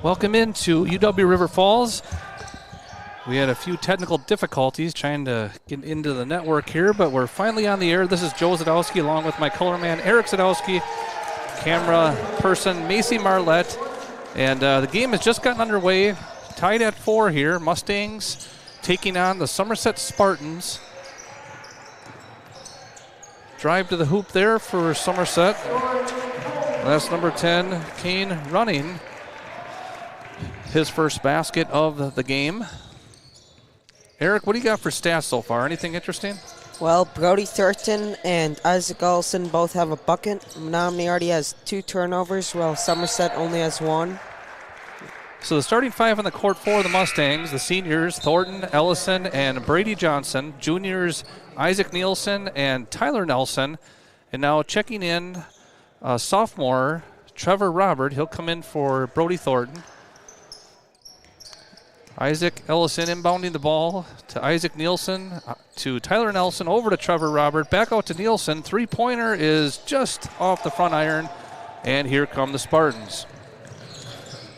Welcome into UW River Falls. We had a few technical difficulties trying to get into the network here, but we're finally on the air. This is Joe Zadowski along with my color man Eric Zadowski, camera person Macy Marlette, and the game has just gotten underway. Tied at 4 here. Mustangs taking on the Somerset Spartans. Drive to the hoop there for Somerset. That's number 10, Kane running. His first basket of the game. Eric, what do you got for stats so far? Anything interesting? Well, Brody Thornton and Isaac Olson both have a bucket. Menomonie already has 2 turnovers, while Somerset only has 1. So the starting 5 on the court for the Mustangs, the seniors, Thornton, Ellison, and Brady Johnson. Juniors, Isaac Nielsen and Tyler Nelson. And now checking in, sophomore, Trevor Robert. He'll come in for Brody Thornton. Isaac Ellison inbounding the ball to Isaac Nielsen, to Tyler Nelson, over to Trevor Robert, back out to Nielsen. Three-pointer is just off the front iron, and here come the Spartans.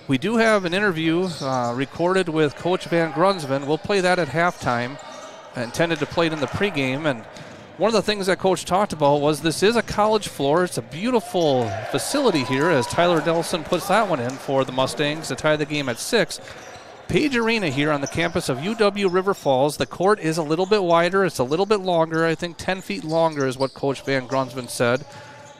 We do have an interview recorded with Coach Van Grunsven. We'll play that at halftime. I intended to play it in the pregame, and one of the things that Coach talked about was this is a college floor. It's a beautiful facility here as Tyler Nelson puts that one in for the Mustangs to tie the game at 6. Page Arena here on the campus of UW River Falls. The court is a little bit wider. It's a little bit longer. I think 10 feet longer is what Coach Van Grunsven said.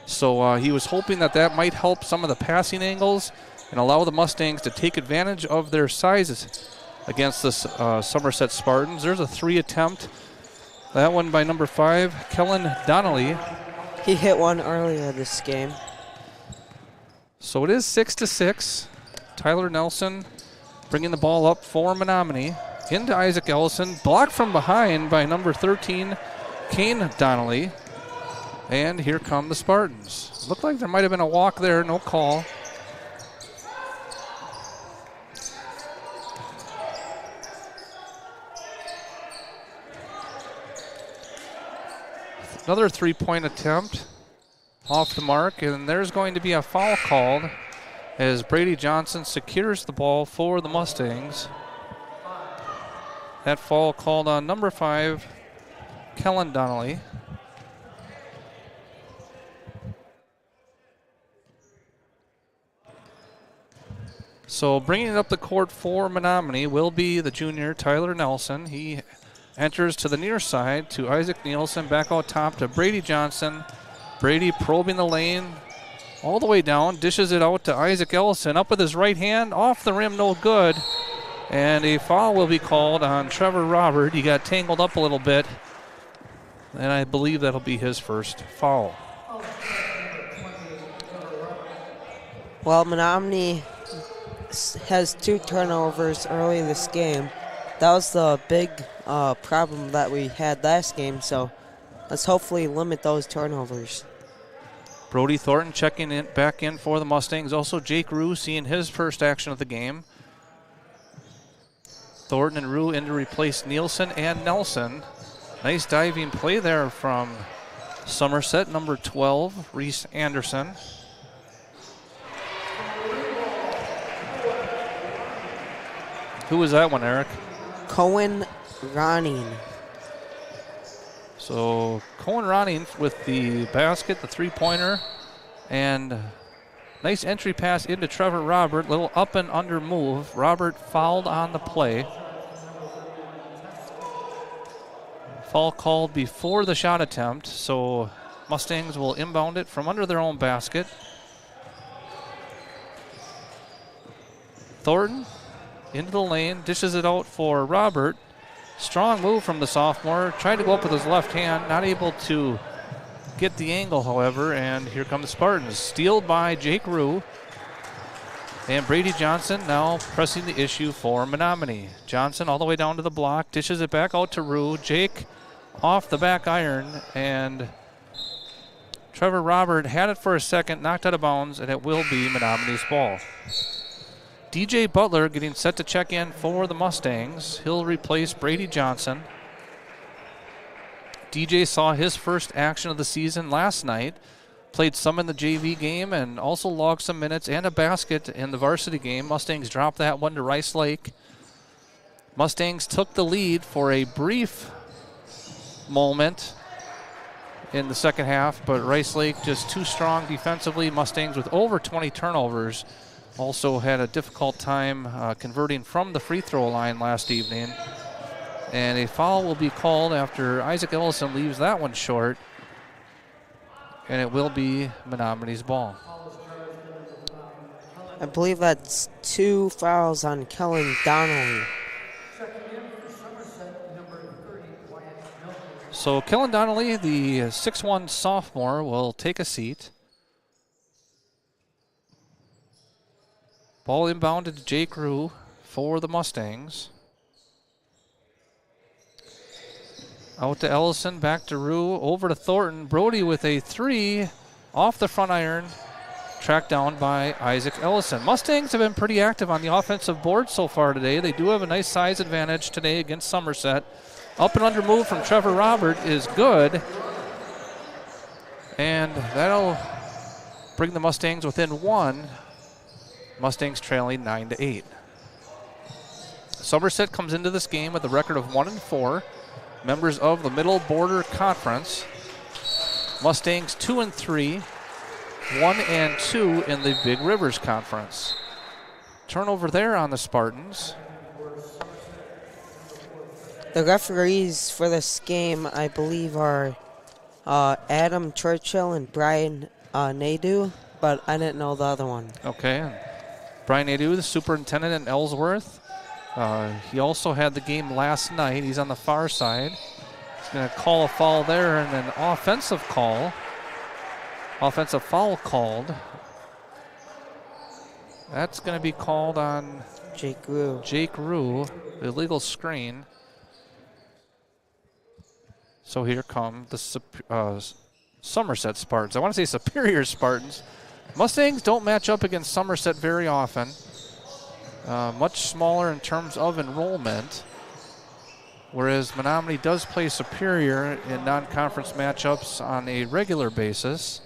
So he was hoping that that might help some of the passing angles and allow the Mustangs to take advantage of their sizes against the Somerset Spartans. There's a 3 attempt. That one by number 5, Kellen Donnelly. He hit one earlier this game. So it is 6-6. Tyler Nelson bringing the ball up for Menomonie. Into Isaac Ellison. Blocked from behind by number 13, Kane Donnelly. And here come the Spartans. Looked like there might have been a walk there. No call. Another 3-point attempt off the mark. And there's going to be a foul called as Brady Johnson secures the ball for the Mustangs. That foul called on number 5, Kellen Donnelly. So bringing it up the court for Menomonie will be the junior Tyler Nelson. He enters to the near side to Isaac Nielsen, back out top to Brady Johnson. Brady probing the lane all the way down, dishes it out to Isaac Ellison, up with his right hand, off the rim, no good. And a foul will be called on Trevor Robert. He got tangled up a little bit, and I believe that'll be his first foul. Well, Menomonie has 2 turnovers early this game. That was the big problem that we had last game, so let's hopefully limit those turnovers. Brody Thornton checking in back in for the Mustangs. Also Jake Rue seeing his first action of the game. Thornton and Rue in to replace Nielsen and Nelson. Nice diving play there from Somerset, number 12, Reese Anderson. Who was that one, Eric? Cohen Ronning. So Cohen Ronning with the basket, the 3-pointer, and nice entry pass into Trevor Robert. Little up and under move. Robert fouled on the play. Foul called before the shot attempt, so Mustangs will inbound it from under their own basket. Thornton into the lane, dishes it out for Robert. Strong move from the sophomore. Tried to go up with his left hand. Not able to get the angle, however. And here come the Spartans. Stealed by Jake Rue. And Brady Johnson now pressing the issue for Menomonie. Johnson all the way down to the block. Dishes it back out to Rue. Jake off the back iron. And Trevor Robert had it for a second. Knocked out of bounds. And it will be Menomonie's ball. DJ Butler getting set to check in for the Mustangs. He'll replace Brady Johnson. DJ saw his first action of the season last night. played some in the JV game and also logged some minutes and a basket in the varsity game. Mustangs dropped that one to Rice Lake. Mustangs took the lead for a brief moment in the second half, but Rice Lake just too strong defensively. Mustangs with over 20 turnovers also had a difficult time converting from the free throw line last evening. And a foul will be called after Isaac Ellison leaves that one short. And it will be Menomonie's ball. I believe that's 2 fouls on Kellen Donnelly. So Kellen Donnelly, the 6'1 sophomore, will take a seat. Ball inbounded to Jake Rue for the Mustangs. Out to Ellison, back to Rue, over to Thornton. Brody with a 3 off the front iron, tracked down by Isaac Ellison. Mustangs have been pretty active on the offensive board so far today. They do have a nice size advantage today against Somerset. Up and under move from Trevor Robert is good. And that'll bring the Mustangs within 1. Mustangs trailing 9-8. Somerset comes into this game with a record of 1-4. Members of the Middle Border Conference. Mustangs 2-3, 1-2 in the Big Rivers Conference. Turnover there on the Spartans. The referees for this game, I believe, are Adam Churchill and Brian Nadeau, but I didn't know the other one. Okay. Brian Nadeau, the superintendent in Ellsworth. He also had the game last night. He's on the far side. He's going to call a foul there and an offensive foul called. That's going to be called on Jake Rue, the illegal screen. So here come the Somerset Spartans. I want to say Superior Spartans. Mustangs don't match up against Somerset very often. Much smaller in terms of enrollment, whereas Menomonie does play Superior in non-conference matchups on a regular basis,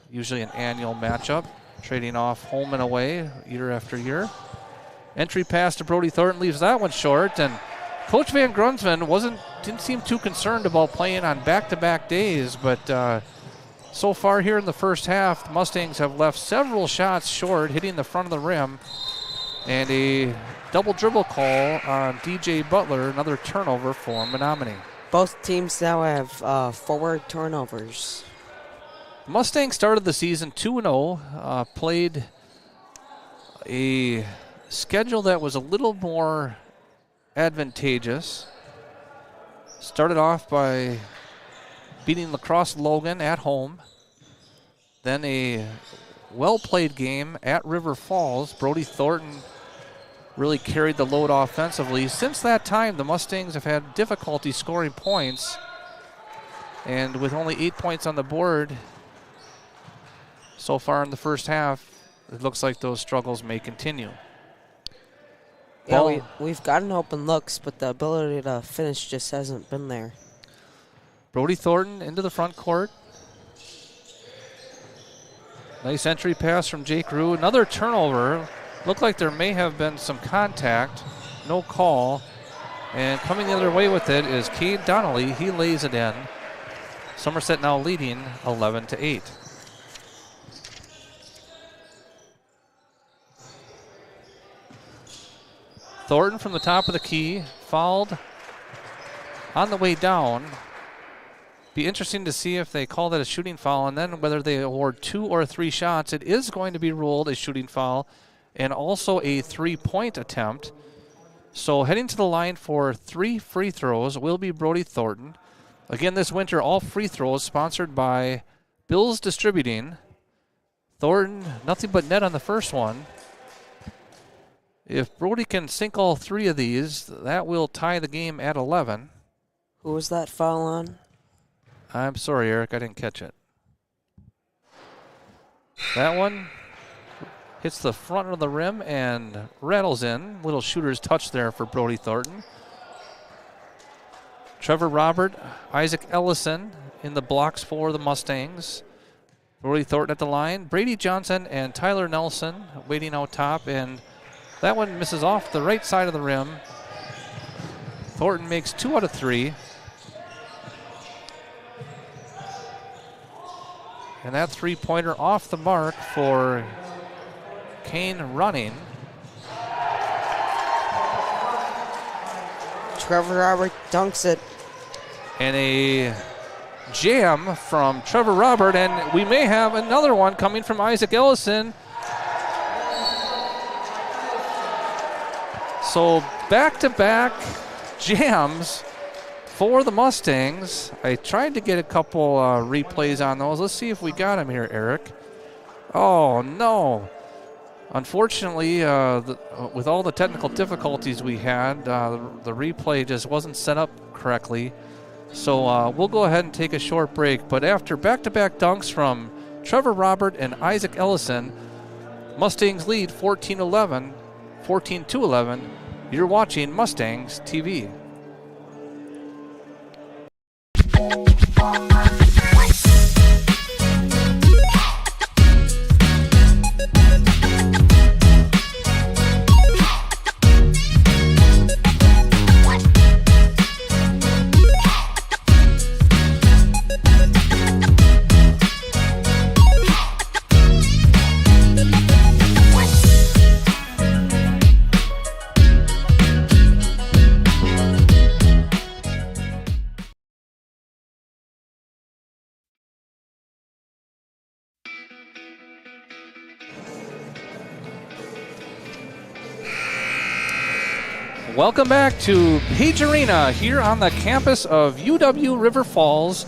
usually an annual matchup, trading off home and away year after year. Entry pass to Brody Thornton leaves that one short, and Coach Van Grunsven didn't seem too concerned about playing on back-to-back days, but so far here in the first half, the Mustangs have left several shots short, hitting the front of the rim. And a double dribble call on DJ Butler, another turnover for Menomonie. Both teams now have 4 turnovers. Mustangs started the season 2-0, played a schedule that was a little more advantageous. Started off by beating Lacrosse Logan at home. Then a well-played game at River Falls. Brody Thornton really carried the load offensively. Since that time, the Mustangs have had difficulty scoring points. And with only 8 points on the board so far in the first half, it looks like those struggles may continue. Yeah, we've gotten open looks, but the ability to finish just hasn't been there. Brody Thornton into the front court. Nice entry pass from Jake Rue. Another turnover. Looked like there may have been some contact. No call. And coming the other way with it is Cade Donnelly. He lays it in. Somerset now leading 11-8. Thornton from the top of the key. Fouled on the way down. Be interesting to see if they call that a shooting foul and then whether they award 2 or 3 shots. It is going to be ruled a shooting foul and also a 3-point attempt. So heading to the line for 3 free throws will be Brody Thornton. Again, this winter, all free throws sponsored by Bills Distributing. Thornton, nothing but net on the first one. If Brody can sink all 3 of these, that will tie the game at 11. Who was that foul on? I'm sorry, Eric, I didn't catch it. That one hits the front of the rim and rattles in. Little shooter's touch there for Brody Thornton. Trevor Robert, Isaac Ellison in the blocks for the Mustangs. Rory Thornton at the line. Brady Johnson and Tyler Nelson waiting out top, and that one misses off the right side of the rim. Thornton makes 2 out of 3. And that three-pointer off the mark for Kane Running. Trevor Robert dunks it. And a jam from Trevor Robert, and we may have another one coming from Isaac Ellison. So back-to-back jams for the Mustangs. I tried to get a couple replays on those. Let's see if we got them here, Eric. Oh, no. Unfortunately, with all the technical difficulties we had, the replay just wasn't set up correctly. So we'll go ahead and take a short break. But after back-to-back dunks from Trevor Robert and Isaac Ellison, Mustangs lead 14-11, 14-11. You're watching Mustangs TV. Welcome back to Page Arena here on the campus of UW River Falls.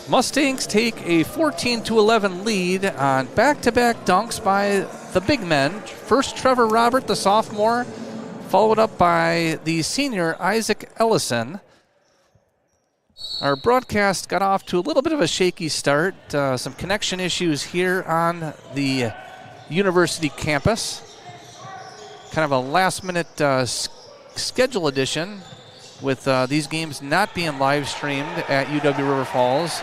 Mustangs take a 14-11 lead on back-to-back dunks by the big men. First, Trevor Robert, the sophomore, followed up by the senior, Isaac Ellison. Our broadcast got off to a little bit of a shaky start. Some connection issues here on the university campus. Kind of a last-minute schedule edition with these games not being live-streamed at UW River Falls.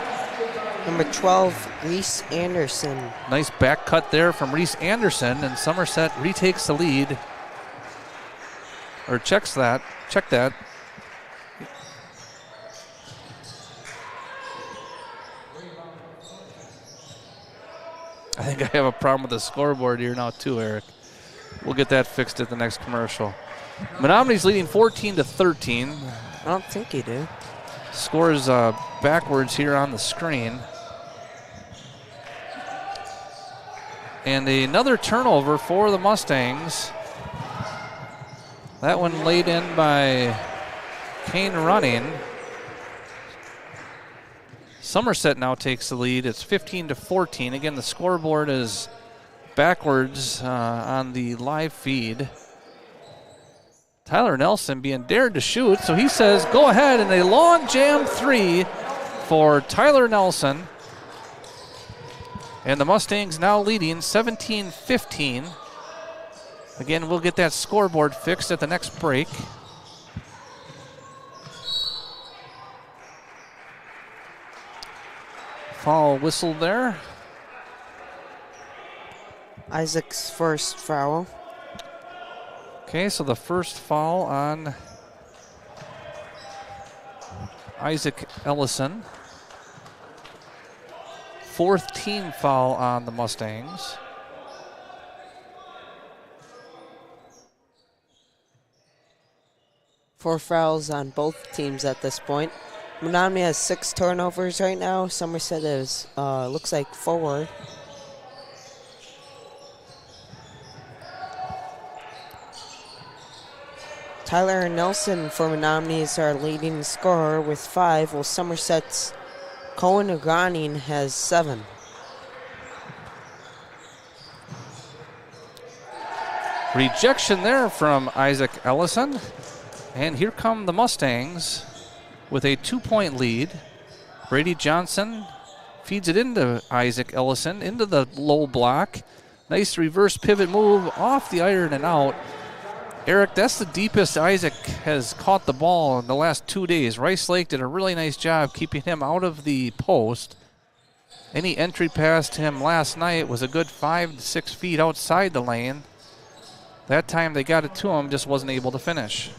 Number 12, Reese Anderson. Nice back cut there from Reese Anderson, and Somerset retakes the lead. Or check that. I think I have a problem with the scoreboard here now too, Eric. We'll get that fixed at the next commercial. Menomoni's leading 14-13. I don't think you do. Scores backwards here on the screen. And another turnover for the Mustangs. That one laid in by Kane Running. Somerset now takes the lead. It's 15-14. Again, the scoreboard is backwards on the live feed. Tyler Nelson being dared to shoot, so he says go ahead, and a long jam three for Tyler Nelson. And the Mustangs now leading 17-15. Again, we'll get that scoreboard fixed at the next break. Foul whistled there. Isaac's first foul. Okay, so the first foul on Isaac Ellison. Fourth team foul on the Mustangs. Four fouls on both teams at this point. Menomonie has 6 turnovers right now. Somerset is, looks like 4. Tyler Nelson for Menomonie is our leading scorer with 5, while Somerset's Cohen Agranin has 7. Rejection there from Isaac Ellison. And here come the Mustangs with a 2-point lead. Brady Johnson feeds it into Isaac Ellison, into the low block. Nice reverse pivot move off the iron and out. Eric, that's the deepest Isaac has caught the ball in the last 2 days. Rice Lake did a really nice job keeping him out of the post. Any entry past him last night was a good 5 to 6 feet outside the lane. That time they got it to him, just wasn't able to finish.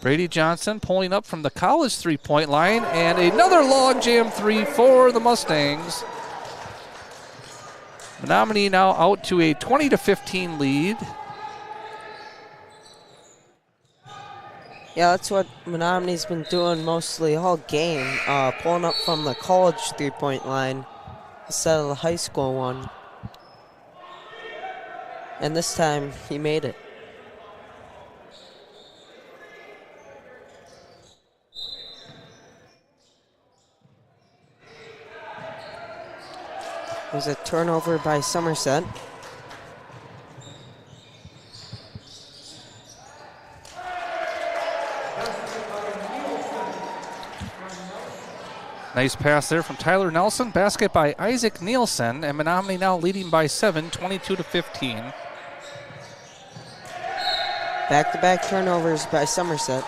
Brady Johnson pulling up from the college three-point line, and another logjam three for the Mustangs. Menomonie now out to a 20 to 15 lead. Yeah, that's what Menomoni's been doing mostly all game, pulling up from the college three-point line instead of the high school one. And this time, he made it. There's a turnover by Somerset. Nice pass there from Tyler Nelson. Basket by Isaac Nielsen, and Menomonie now leading by 7, 22 to 15. Back-to-back turnovers by Somerset.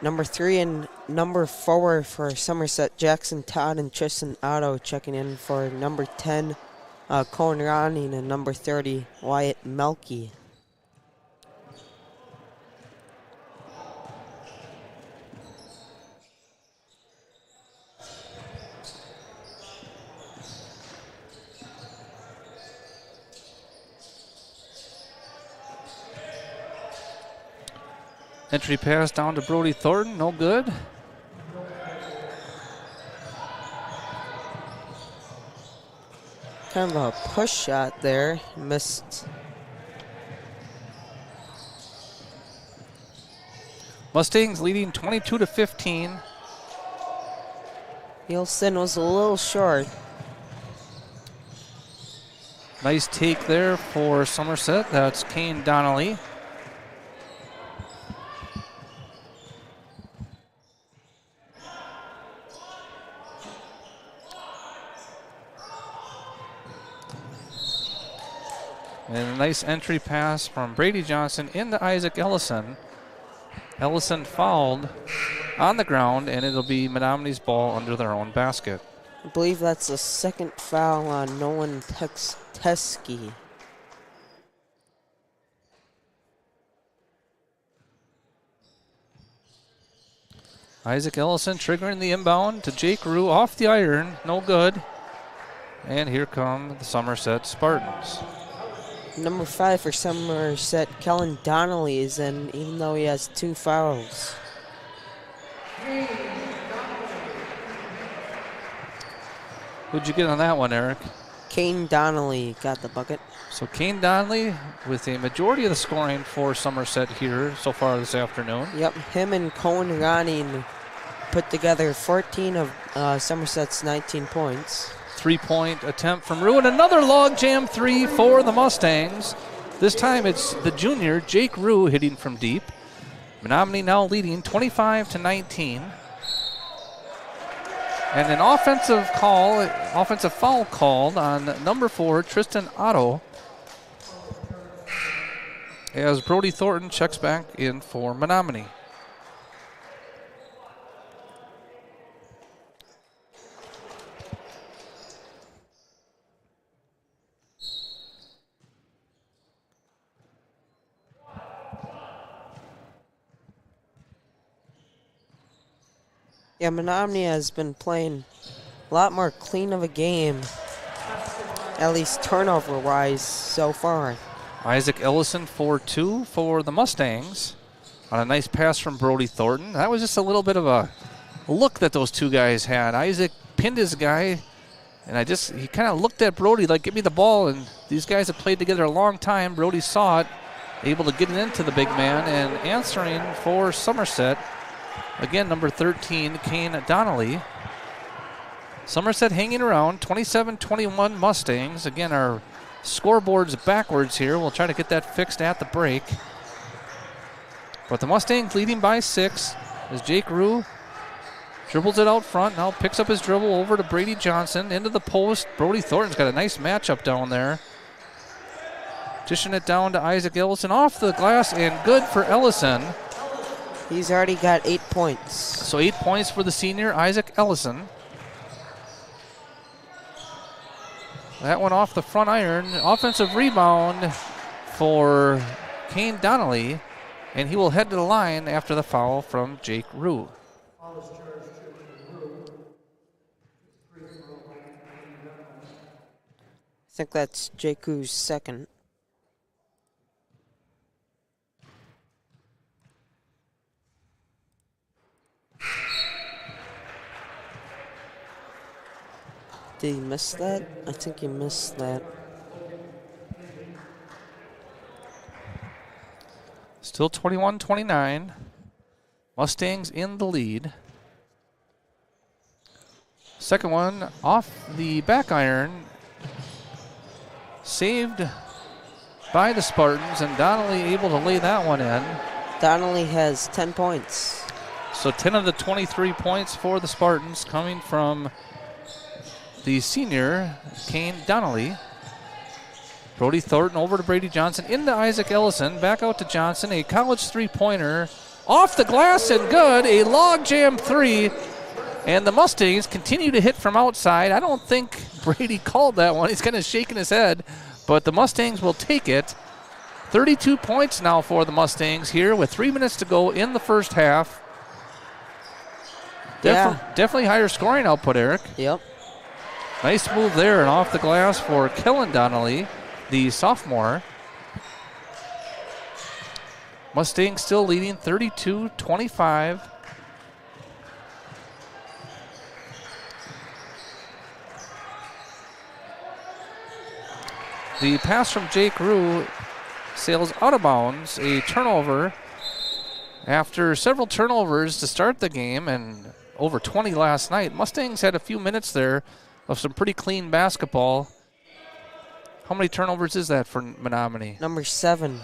Number 3 and number 4 for Somerset, Jackson Todd and Tristan Otto checking in for number 10, Cohen Ronning, and number 30, Wyatt Melky. Entry pass down to Brody Thornton, no good. Kind of a push shot there, missed. Mustangs leading 22 to 15. Nielsen was a little short. Nice take there for Somerset. That's Kane Donnelly. And a nice entry pass from Brady Johnson into Isaac Ellison. Ellison fouled on the ground, and it'll be Menomonie's ball under their own basket. I believe that's the second foul on Nolan Teske. Isaac Ellison triggering the inbound to Jake Rue off the iron, no good. And here come the Somerset Spartans. Number 5 for Somerset, Kellen Donnelly, is in, even though he has 2 fouls. Who'd you get on that one, Eric? Kane Donnelly got the bucket. So Kane Donnelly with a majority of the scoring for Somerset here so far this afternoon. Yep, him and Cohen Ronning put together 14 of Somerset's 19 points. 3-point attempt from Rue, and another logjam three for the Mustangs. This time it's the junior, Jake Rue, hitting from deep. Menomonie now leading 25 to 19. And an offensive foul called on number 4, Tristan Otto, as Brody Thornton checks back in for Menomonie. Yeah, Menomonie has been playing a lot more clean of a game, at least turnover-wise so far. Isaac Ellison 4-2 for the Mustangs on a nice pass from Brody Thornton. That was just a little bit of a look that those two guys had. Isaac pinned his guy, and he kind of looked at Brody like, give me the ball, and these guys have played together a long time. Brody saw it, able to get it into the big man, and answering for Somerset, again, number 13, Kane Donnelly. Somerset hanging around, 27-21 Mustangs. Again, our scoreboard's backwards here. We'll try to get that fixed at the break. But the Mustangs leading by 6 as Jake Rue dribbles it out front. Now picks up his dribble over to Brady Johnson into the post. Brody Thornton's got a nice matchup down there. Dishing it down to Isaac Ellison off the glass and good for Ellison. He's already got 8 points. So 8 points for the senior, Isaac Ellison. That one off the front iron. Offensive rebound for Kane Donnelly, and he will head to the line after the foul from Jake Rue. I think that's Jake Rue's second. Did he miss that? I think he missed that. Still 21-29. Mustangs in the lead. Second one off the back iron. Saved by the Spartans, and Donnelly able to lay that one in. Donnelly has 10 points. So 10 of the 23 points for the Spartans coming from the senior, Kane Donnelly. Brody Thornton over to Brady Johnson, into Isaac Ellison, back out to Johnson, a college three-pointer, off the glass and good, a logjam three, and the Mustangs continue to hit from outside. I don't think Brady called that one. He's kind of shaking his head, but the Mustangs will take it. 32 points now for the Mustangs here with 3 minutes to go in the first half. Definitely higher scoring output, Eric. Yep. Nice move there, and off the glass for Kellen Donnelly, the sophomore. Mustangs still leading 32-25. The pass from Jake Rue sails out of bounds, a turnover. After several turnovers to start the game and over 20 last night, Mustangs had a few minutes there of some pretty clean basketball. How many turnovers is that for Menomonie? Number 7.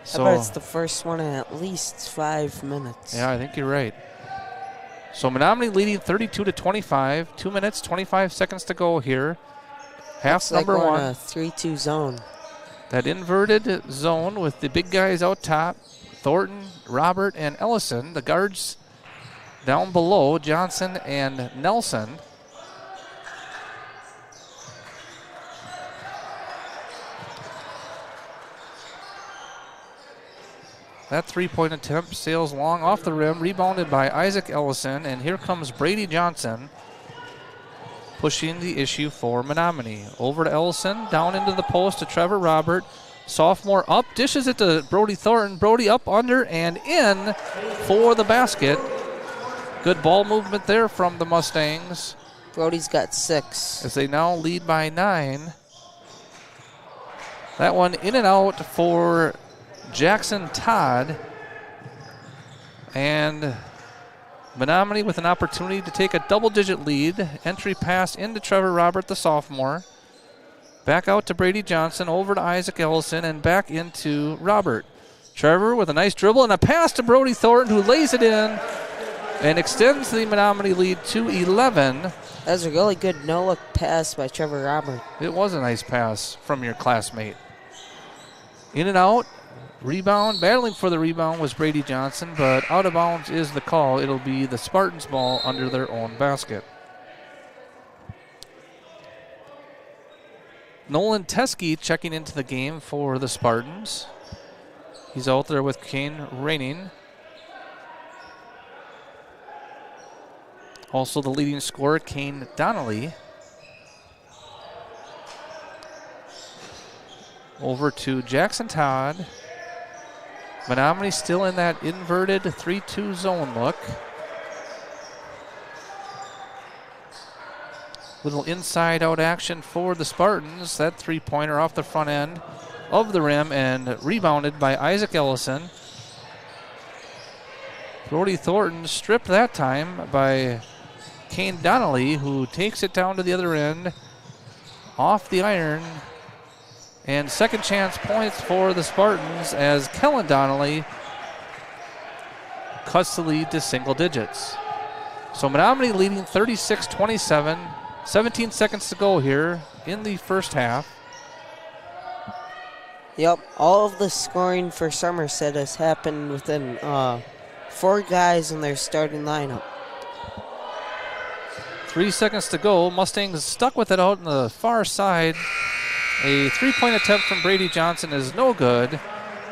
So, I bet it's the first one in at least 5 minutes. Yeah, I think you're right. So Menomonie leading 32-25. 2 minutes, 25 seconds to go here. Half number like one. A 3-2 zone. That inverted zone with the big guys out top. Thornton, Robert, and Ellison. The guards down below, Johnson and Nelson. That three-point attempt sails long off the rim, rebounded by Isaac Ellison, and here comes Brady Johnson pushing the issue for Menomonie. Over to Ellison, down into the post to Trevor Robert. Sophomore up, dishes it to Brody Thornton. Brody up, under, and in for the basket. Good ball movement there from the Mustangs. Brody's got 6. As they now lead by 9. That one in and out for Jackson Todd, and Menomonie with an opportunity to take a double-digit lead. Entry pass into Trevor Robert, the sophomore. Back out to Brady Johnson, over to Isaac Ellison, and back into Robert. Trevor with a nice dribble and a pass to Brody Thornton, who lays it in and extends the Menomonie lead to 11. That was a really good no-look pass by Trevor Robert. It was a nice pass from your classmate. In and out. Rebound, battling for the rebound was Brady Johnson, but out of bounds is the call. It'll be the Spartans' ball under their own basket. Nolan Teskey checking into the game for the Spartans. He's out there with Kane Raining. Also the leading scorer, Kane Donnelly. Over to Jackson Todd. Menomonie still in that inverted 3-2 zone look. Little inside-out action for the Spartans. That three-pointer off the front end of the rim and rebounded by Isaac Ellison. Brody Thornton stripped that time by Kane Donnelly, who takes it down to the other end off the iron. And second chance points for the Spartans as Kellen Donnelly cuts the lead to single digits. So Menomonie leading 36-27. 17 seconds to go here in the first half. Yep, all of the scoring for Somerset has happened within 4 guys in their starting lineup. 3 seconds to go. Mustangs stuck with it out on the far side. A 3-point attempt from Brady Johnson is no good,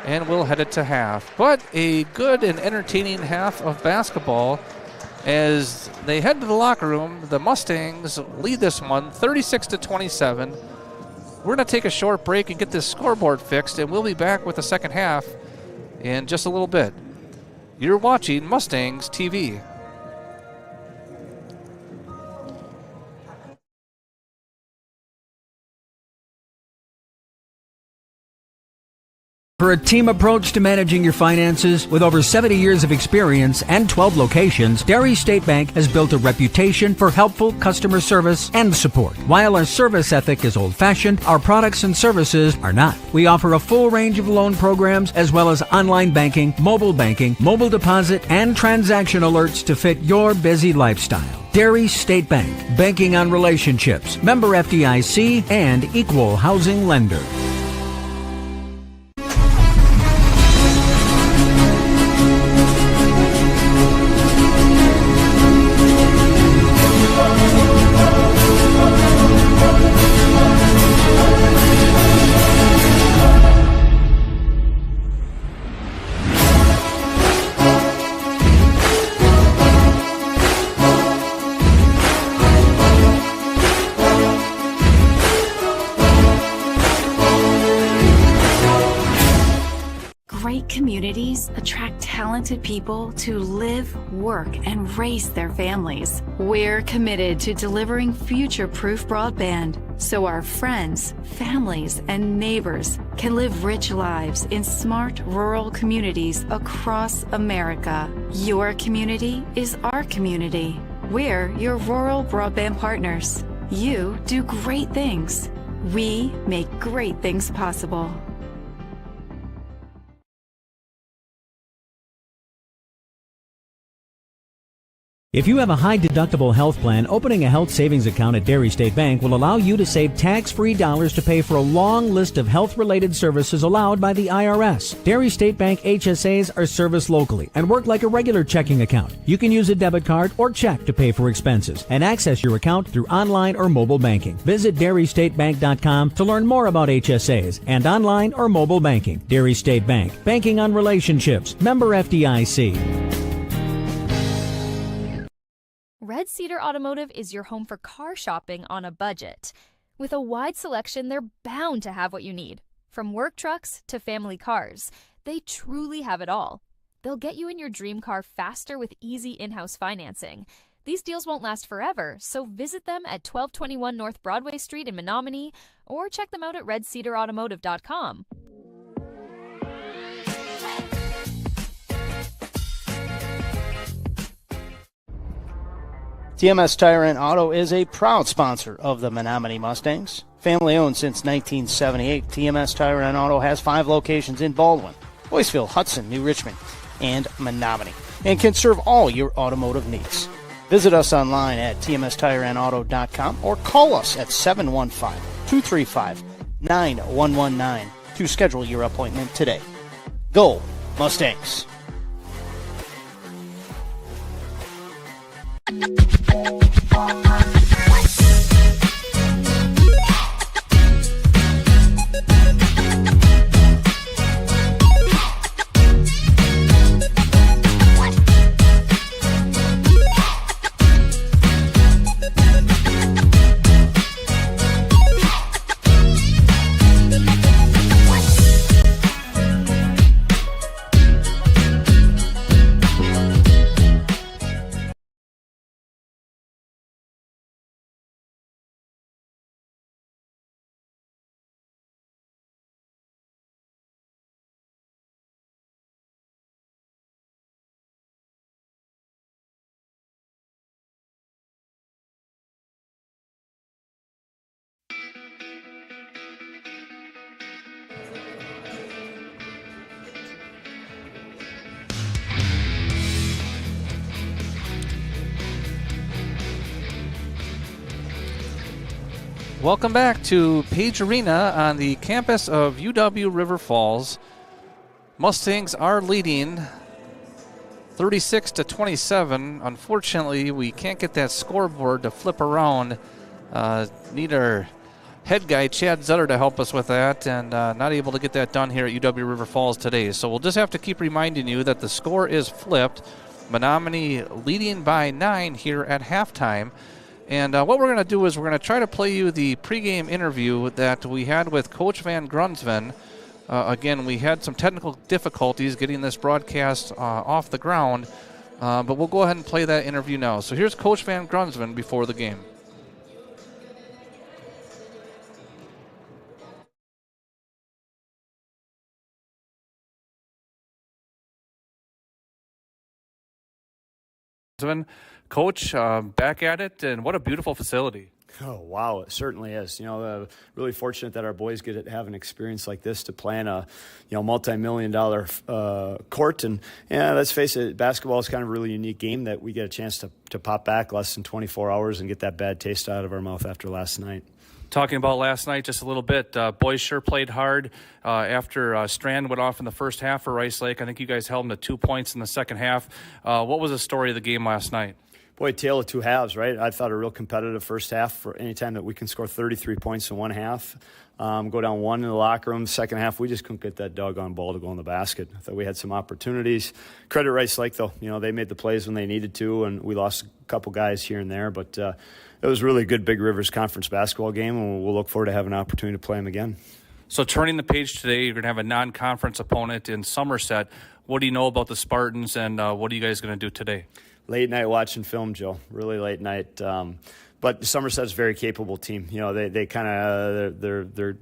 and we'll head it to half. But a good and entertaining half of basketball. As they head to the locker room, the Mustangs lead this one 36-27. We're going to take a short break and get this scoreboard fixed, and we'll be back with the second half in just a little bit. You're watching Mustangs TV. For a team approach to managing your finances with over 70 years of experience and 12 locations, Dairy State Bank has built a reputation for helpful customer service and support. While our service ethic is old-fashioned, our products and services are not. We offer a full range of loan programs as well as online banking, mobile deposit, and transaction alerts to fit your busy lifestyle. Dairy State Bank, banking on relationships, member FDIC, and equal housing lender. Communities attract talented people to live, work, and raise their families. We're committed to delivering future-proof broadband so our friends, families, and neighbors can live rich lives in smart rural communities across America. Your community is our community. We're your rural broadband partners. You do great things. We make great things possible. If you have a high-deductible health plan, opening a health savings account at Dairy State Bank will allow you to save tax-free dollars to pay for a long list of health-related services allowed by the IRS. Dairy State Bank HSAs are serviced locally and work like a regular checking account. You can use a debit card or check to pay for expenses and access your account through online or mobile banking. Visit DairyStateBank.com to learn more about HSAs and online or mobile banking. Dairy State Bank, banking on relationships. Member FDIC. Red Cedar Automotive is your home for car shopping on a budget. With a wide selection, they're bound to have what you need. From work trucks to family cars, they truly have it all. They'll get you in your dream car faster with easy in-house financing. These deals won't last forever, so visit them at 1221 North Broadway Street in Menomonie or check them out at redcedarautomotive.com. TMS Tire and Auto is a proud sponsor of the Menomonie Mustangs. Family owned since 1978, TMS Tire and Auto has 5 locations in Baldwin, Boyceville, Hudson, New Richmond, and Menomonie, and can serve all your automotive needs. Visit us online at tmstireandauto.com or call us at 715-235-9119 to schedule your appointment today. Go Mustangs! welcome back to Page Arena on the campus of UW River Falls. Mustangs are leading 36-27. Unfortunately, we can't get that scoreboard to flip around. Need our head guy, Chad Zetter, to help us with that, and not able to get that done here at UW River Falls today. So we'll just have to keep reminding you that the score is flipped. Menomonie leading by 9 here at halftime. And what we're going to do is we're going to try to play you the pregame interview that we had with Coach Van Grunsven. Again, we had some technical difficulties getting this broadcast off the ground, but we'll go ahead and play that interview now. So here's Coach Van Grunsven before the game. Coach, back at it, and what a beautiful facility. Oh, wow, it certainly is. Really fortunate that our boys get to have an experience like this to play in a, multi-million-dollar court. And, let's face it, basketball is kind of a really unique game that we get a chance to pop back less than 24 hours and get that bad taste out of our mouth after last night. Talking about last night just a little bit, boys sure played hard after Strand went off in the first half for Rice Lake. I think you guys held them to 2 points in the second half. What was the story of the game last night? Boy, tale of two halves, right? I thought a real competitive first half for any time that we can score 33 points in one half. Go down one in the locker room. Second half, we just couldn't get that doggone ball to go in the basket. I thought we had some opportunities. Credit Rice Lake, though. They made the plays when they needed to, and we lost a couple guys here and there. But it was really a good Big Rivers Conference basketball game, and we'll look forward to having an opportunity to play them again. So turning the page today, you're going to have a non-conference opponent in Somerset. What do you know about the Spartans, and what are you guys going to do today? Late night watching film, Joe. Really late night. But Somerset's a very capable team. They kind of their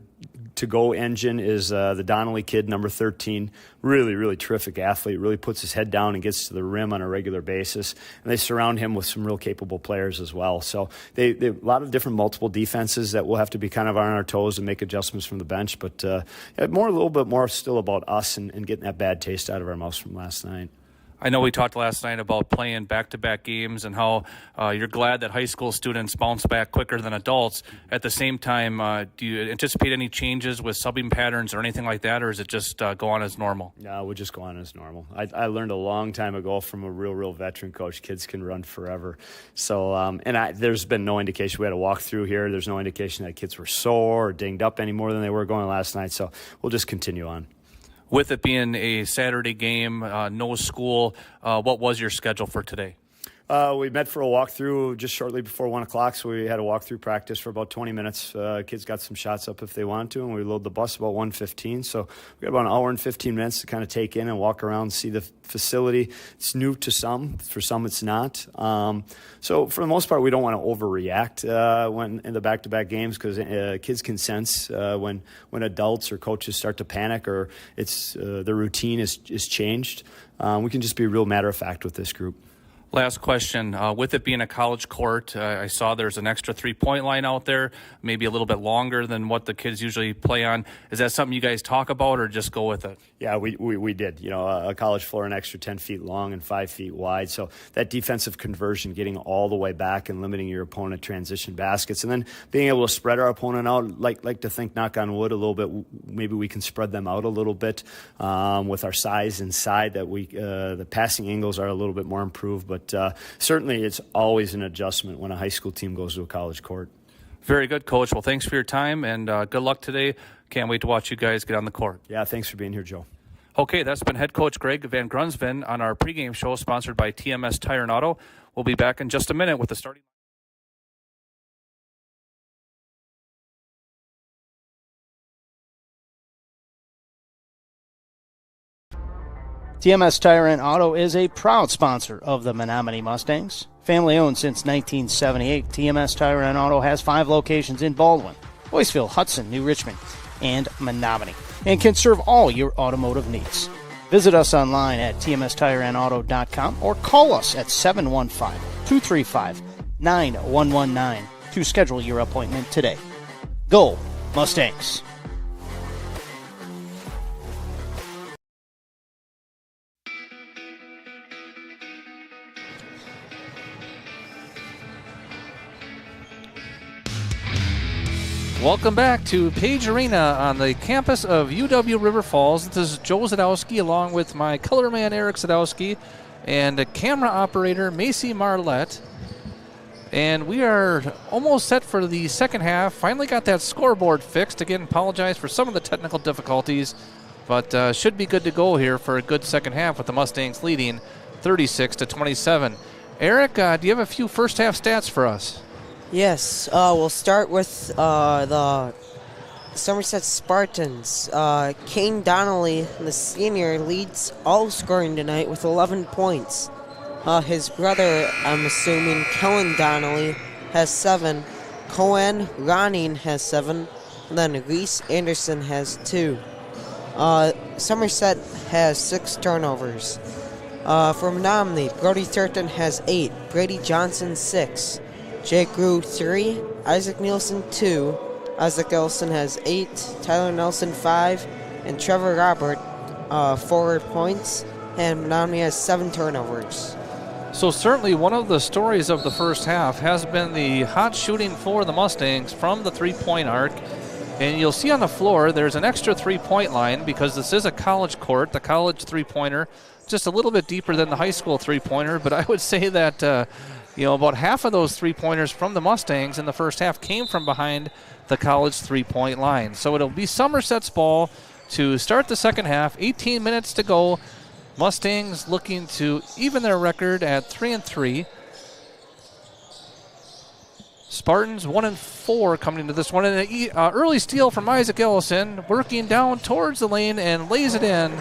to-go engine is the Donnelly kid, number 13. Really, really terrific athlete. Really puts his head down and gets to the rim on a regular basis. And they surround him with some real capable players as well. So they a lot of different multiple defenses that we'll have to be kind of on our toes and make adjustments from the bench. But a little bit more still about us and getting that bad taste out of our mouths from last night. I know we talked last night about playing back-to-back games and how you're glad that high school students bounce back quicker than adults. At the same time, do you anticipate any changes with subbing patterns or anything like that, or is it just go on as normal? No, we'll just go on as normal. I learned a long time ago from a real veteran coach, kids can run forever. So, there's been no indication. We had a walkthrough here. There's no indication that kids were sore or dinged up any more than they were going last night. So we'll just continue on. With it being a Saturday game, no school, what was your schedule for today? We met for a walkthrough just shortly before 1 o'clock, so we had a walkthrough practice for about 20 minutes. Kids got some shots up if they wanted to, and we load the bus about 1:15. So we got about an hour and 15 minutes to kind of take in and walk around and see the facility. It's new to some. For some, it's not. So for the most part, we don't want to overreact when in the back-to-back games because kids can sense when adults or coaches start to panic or it's the routine is changed. We can just be real matter-of-fact with this group. Last question. With it being a college court, I saw there's an extra three-point line out there, maybe a little bit longer than what the kids usually play on. Is that something you guys talk about or just go with it? Yeah, we did. A college floor an extra 10 feet long and 5 feet wide. So that defensive conversion, getting all the way back and limiting your opponent transition baskets, and then being able to spread our opponent out, like to think, knock on wood, a little bit. Maybe we can spread them out a little bit with our size inside. That the passing angles are a little bit more improved, but certainly it's always an adjustment when a high school team goes to a college court. Very good, Coach. Well, thanks for your time, and good luck today. Can't wait to watch you guys get on the court. Yeah, thanks for being here, Joe. Okay, that's been head coach Greg Van Grunsven on our pregame show sponsored by TMS Tire and Auto. We'll be back in just a minute with the starting. TMS Tire and Auto is a proud sponsor of the Menomonie Mustangs. Family owned since 1978, TMS Tire and Auto has 5 locations in Baldwin, Boyceville, Hudson, New Richmond, and Menomonie, and can serve all your automotive needs. Visit us online at tmstireandauto.com or call us at 715-235-9119 to schedule your appointment today. Go Mustangs! Welcome back to Page Arena on the campus of UW River Falls. This is Joe Zadowski along with my color man Eric Zadowski and camera operator Macy Marlette. And we are almost set for the second half. Finally got that scoreboard fixed. Again, apologize for some of the technical difficulties, but should be good to go here for a good second half with the Mustangs leading 36-27. Eric, do you have a few first half stats for us? Yes, we'll start with the Somerset Spartans. Kane Donnelly, the senior, leads all scoring tonight with 11 points. His brother, I'm assuming, Kellen Donnelly, has 7. Cohen Ronning has 7. And then Reese Anderson has 2. Somerset has 6 turnovers. For Menomonie, Brody Thurton has 8. Brady Johnson 6. Jake Grew 3. Isaac Nielsen 2. Isaac Ellison has 8. Tyler Nelson 5. And Trevor Robert 4 points. And Menomonie has 7 turnovers. So certainly one of the stories of the first half has been the hot shooting for the Mustangs from the three-point arc. And you'll see on the floor there's an extra three-point line because this is a college court, the college three-pointer, just a little bit deeper than the high school three-pointer. But I would say that, about half of those three-pointers from the Mustangs in the first half came from behind the college three-point line. So it'll be Somerset's ball to start the second half. 18 minutes to go. Mustangs looking to even their record at 3-3. Spartans 1-4 coming into this one. And an early steal from Isaac Ellison, working down towards the lane and lays it in.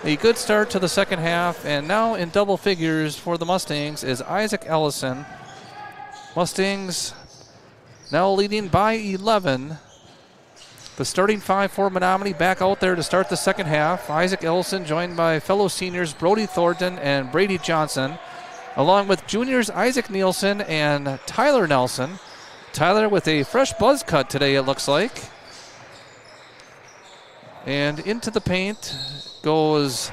A good start to the second half, and now in double figures for the Mustangs is Isaac Ellison. Mustangs now leading by 11. The starting 5 for Menomonie back out there to start the second half. Isaac Ellison joined by fellow seniors Brody Thornton and Brady Johnson, along with juniors Isaac Nielsen and Tyler Nelson. Tyler with a fresh buzz cut today, it looks like. And into the paint goes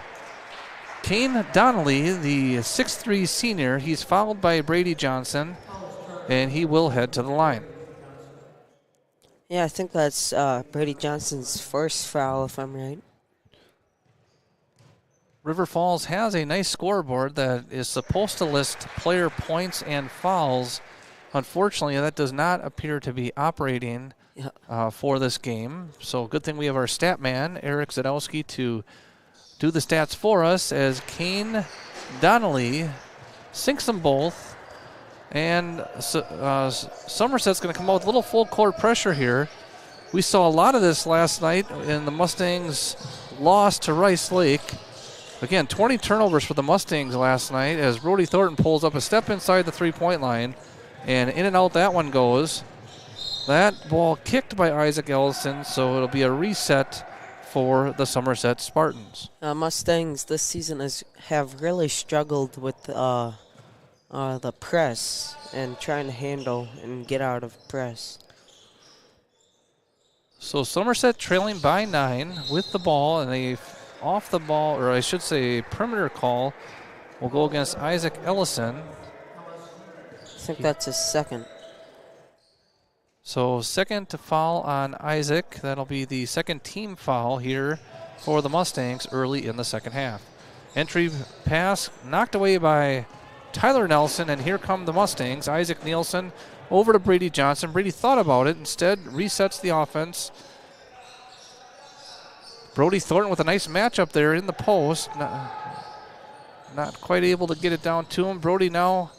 Kane Donnelly, the 6'3 senior. He's fouled by Brady Johnson, and he will head to the line. Yeah, I think that's Brady Johnson's first foul, if I'm right. River Falls has a nice scoreboard that is supposed to list player points and fouls. Unfortunately, that does not appear to be operating for this game. So good thing we have our stat man, Eric Zadowski, to do the stats for us as Kane Donnelly sinks them both. And Somerset's going to come out with a little full court pressure here. We saw a lot of this last night in the Mustangs' loss to Rice Lake. Again, 20 turnovers for the Mustangs last night as Brody Thornton pulls up a step inside the three-point line. And in and out that one goes. That ball kicked by Isaac Ellison, so it'll be a reset for the Somerset Spartans. Mustangs this season have really struggled with the press and trying to handle and get out of press. So Somerset trailing by 9 with the ball, and a off the ball, or I should say a perimeter call, will go against Isaac Ellison. I think that's his second. So second to foul on Isaac. That'll be the second team foul here for the Mustangs early in the second half. Entry pass knocked away by Tyler Nelson, and here come the Mustangs. Isaac Nielsen over to Brady Johnson. Brady thought about it, instead resets the offense. Brody Thornton with a nice matchup there in the post. Not quite able to get it down to him. Brody now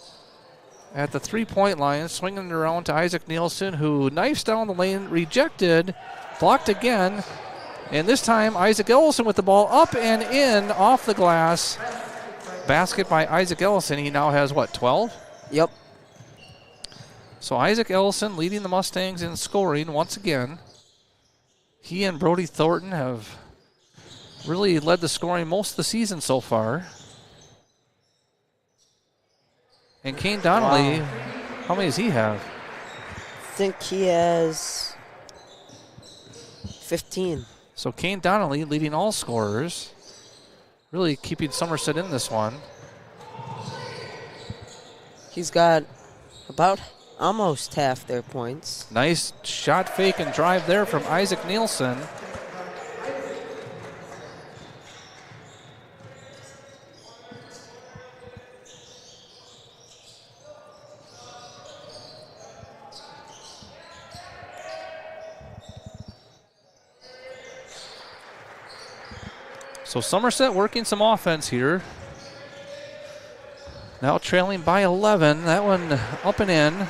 at the three-point line, swinging it around to Isaac Nielsen, who knifes down the lane, rejected, blocked again, and this time Isaac Ellison with the ball up and in off the glass. Basket by Isaac Ellison. He now has, 12? Yep. So Isaac Ellison leading the Mustangs in scoring once again. He and Brody Thornton have really led the scoring most of the season so far. And Kane Donnelly, how many does he have? I think he has 15. So Kane Donnelly leading all scorers, really keeping Somerset in this one. He's got about almost half their points. Nice shot fake and drive there from Isaac Nielsen. So Somerset working some offense here. Now trailing by 11. That one up and in.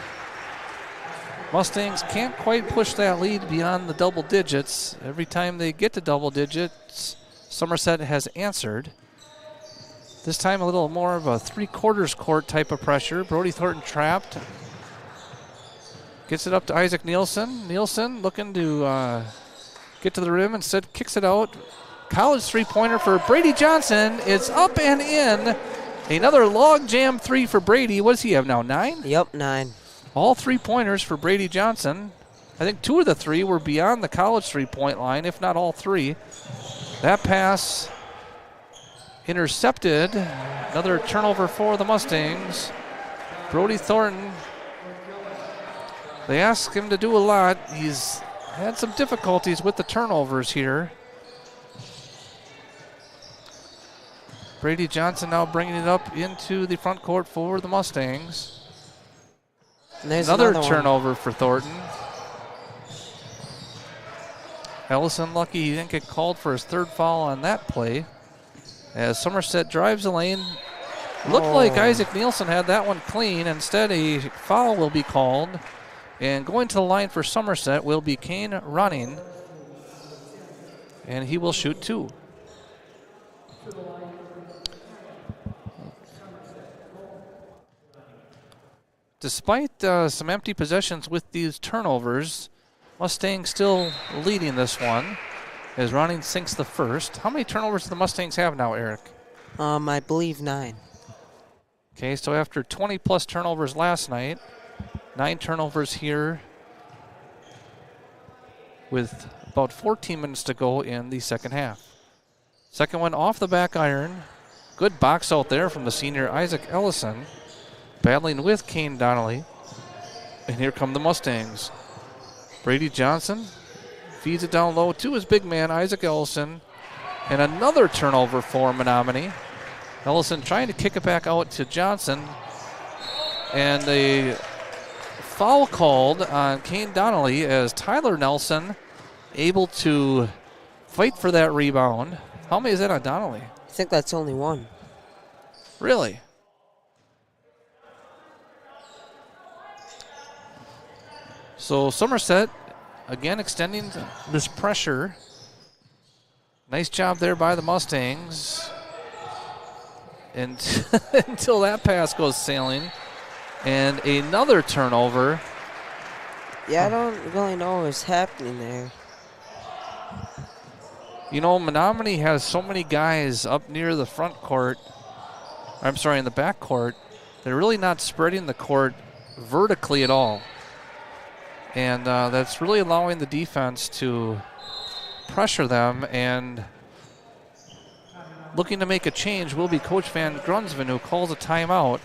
Mustangs can't quite push that lead beyond the double digits. Every time they get to double digits, Somerset has answered. This time a little more of a 3/4 court type of pressure. Brody Thornton trapped. Gets it up to Isaac Nielsen. Nielsen looking to get to the rim. Instead kicks it out. College three-pointer for Brady Johnson. It's up and in. Another log jam three for Brady. What does he have now, 9? Yep, 9. All 3-pointers for Brady Johnson. I think 2 of the 3 were beyond the college three-point line, if not all 3. That pass intercepted. Another turnover for the Mustangs. Brody Thornton, they ask him to do a lot. He's had some difficulties with the turnovers here. Brady Johnson now bringing it up into the front court for the Mustangs. And there's another one. turnover for Thornton. Ellison lucky he didn't get called for his 3rd foul on that play. As Somerset drives the lane. Looked like Isaac Nielsen had that one clean. Instead, a foul will be called. And going to the line for Somerset will be Kane Running. And he will shoot 2. Despite some empty possessions with these turnovers, Mustangs still leading this one as Running sinks the first. How many turnovers do the Mustangs have now, Eric? I believe 9. Okay, so after 20-plus turnovers last night, 9 turnovers here with about 14 minutes to go in the second half. Second one off the back iron. Good box out there from the senior Isaac Ellison. Battling with Kane Donnelly. And here come the Mustangs. Brady Johnson feeds it down low to his big man, Isaac Ellison. And another turnover for Menomonie. Ellison trying to kick it back out to Johnson. And a foul called on Kane Donnelly as Tyler Nelson able to fight for that rebound. How many is that on Donnelly? I think that's only 1. Really? So Somerset, again, extending this pressure. Nice job there by the Mustangs. And until that pass goes sailing. And another turnover. Yeah, I don't really know what's happening there. You know, Menomonie has so many guys up near the front court. I'm sorry, in the back court. They're really not spreading the court vertically at all. And that's really allowing the defense to pressure them. And looking to make a change will be Coach Van Grunsven, who calls a timeout.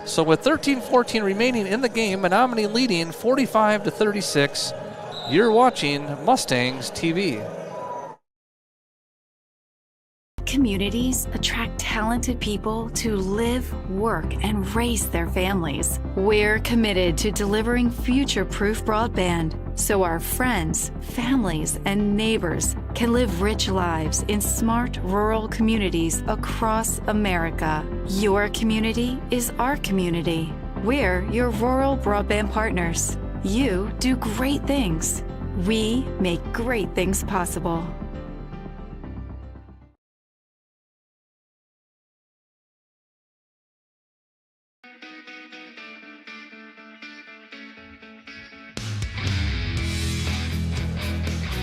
So with 13-14 remaining in the game, Menomonie leading 45-36. You're watching Mustangs TV. Communities attract talented people to live, work, and raise their families. We're committed to delivering future-proof broadband so our friends, families, and neighbors can live rich lives in smart rural communities across America. Your community is our community. We're your rural broadband partners. You do great things. We make great things possible.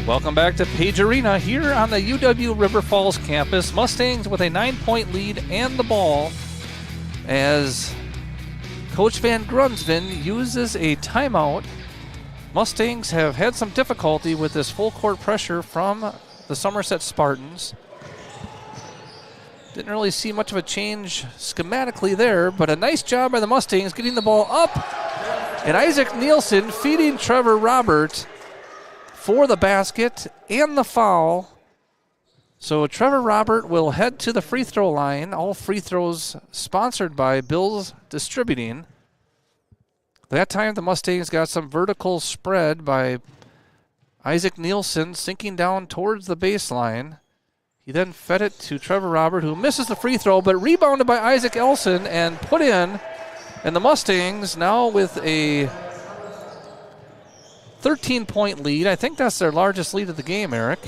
Welcome back to Page Arena here on the UW River Falls campus. Mustangs with a 9-point lead and the ball as Coach Van Grunsven uses a timeout. Mustangs have had some difficulty with this full court pressure from the Somerset Spartans. Didn't really see much of a change schematically there, but a nice job by the Mustangs getting the ball up And Isaac Nielsen feeding Trevor Robert for the basket and the foul. So Trevor Robert will head to the free throw line. All free throws sponsored by Bills Distributing. That time the Mustangs got some vertical spread by Isaac Nielsen sinking down towards the baseline. He then fed it to Trevor Robert, who misses the free throw, but rebounded by Isaac Elson and put in. And the Mustangs now with a 13-point lead. I think that's their largest lead of the game, Eric.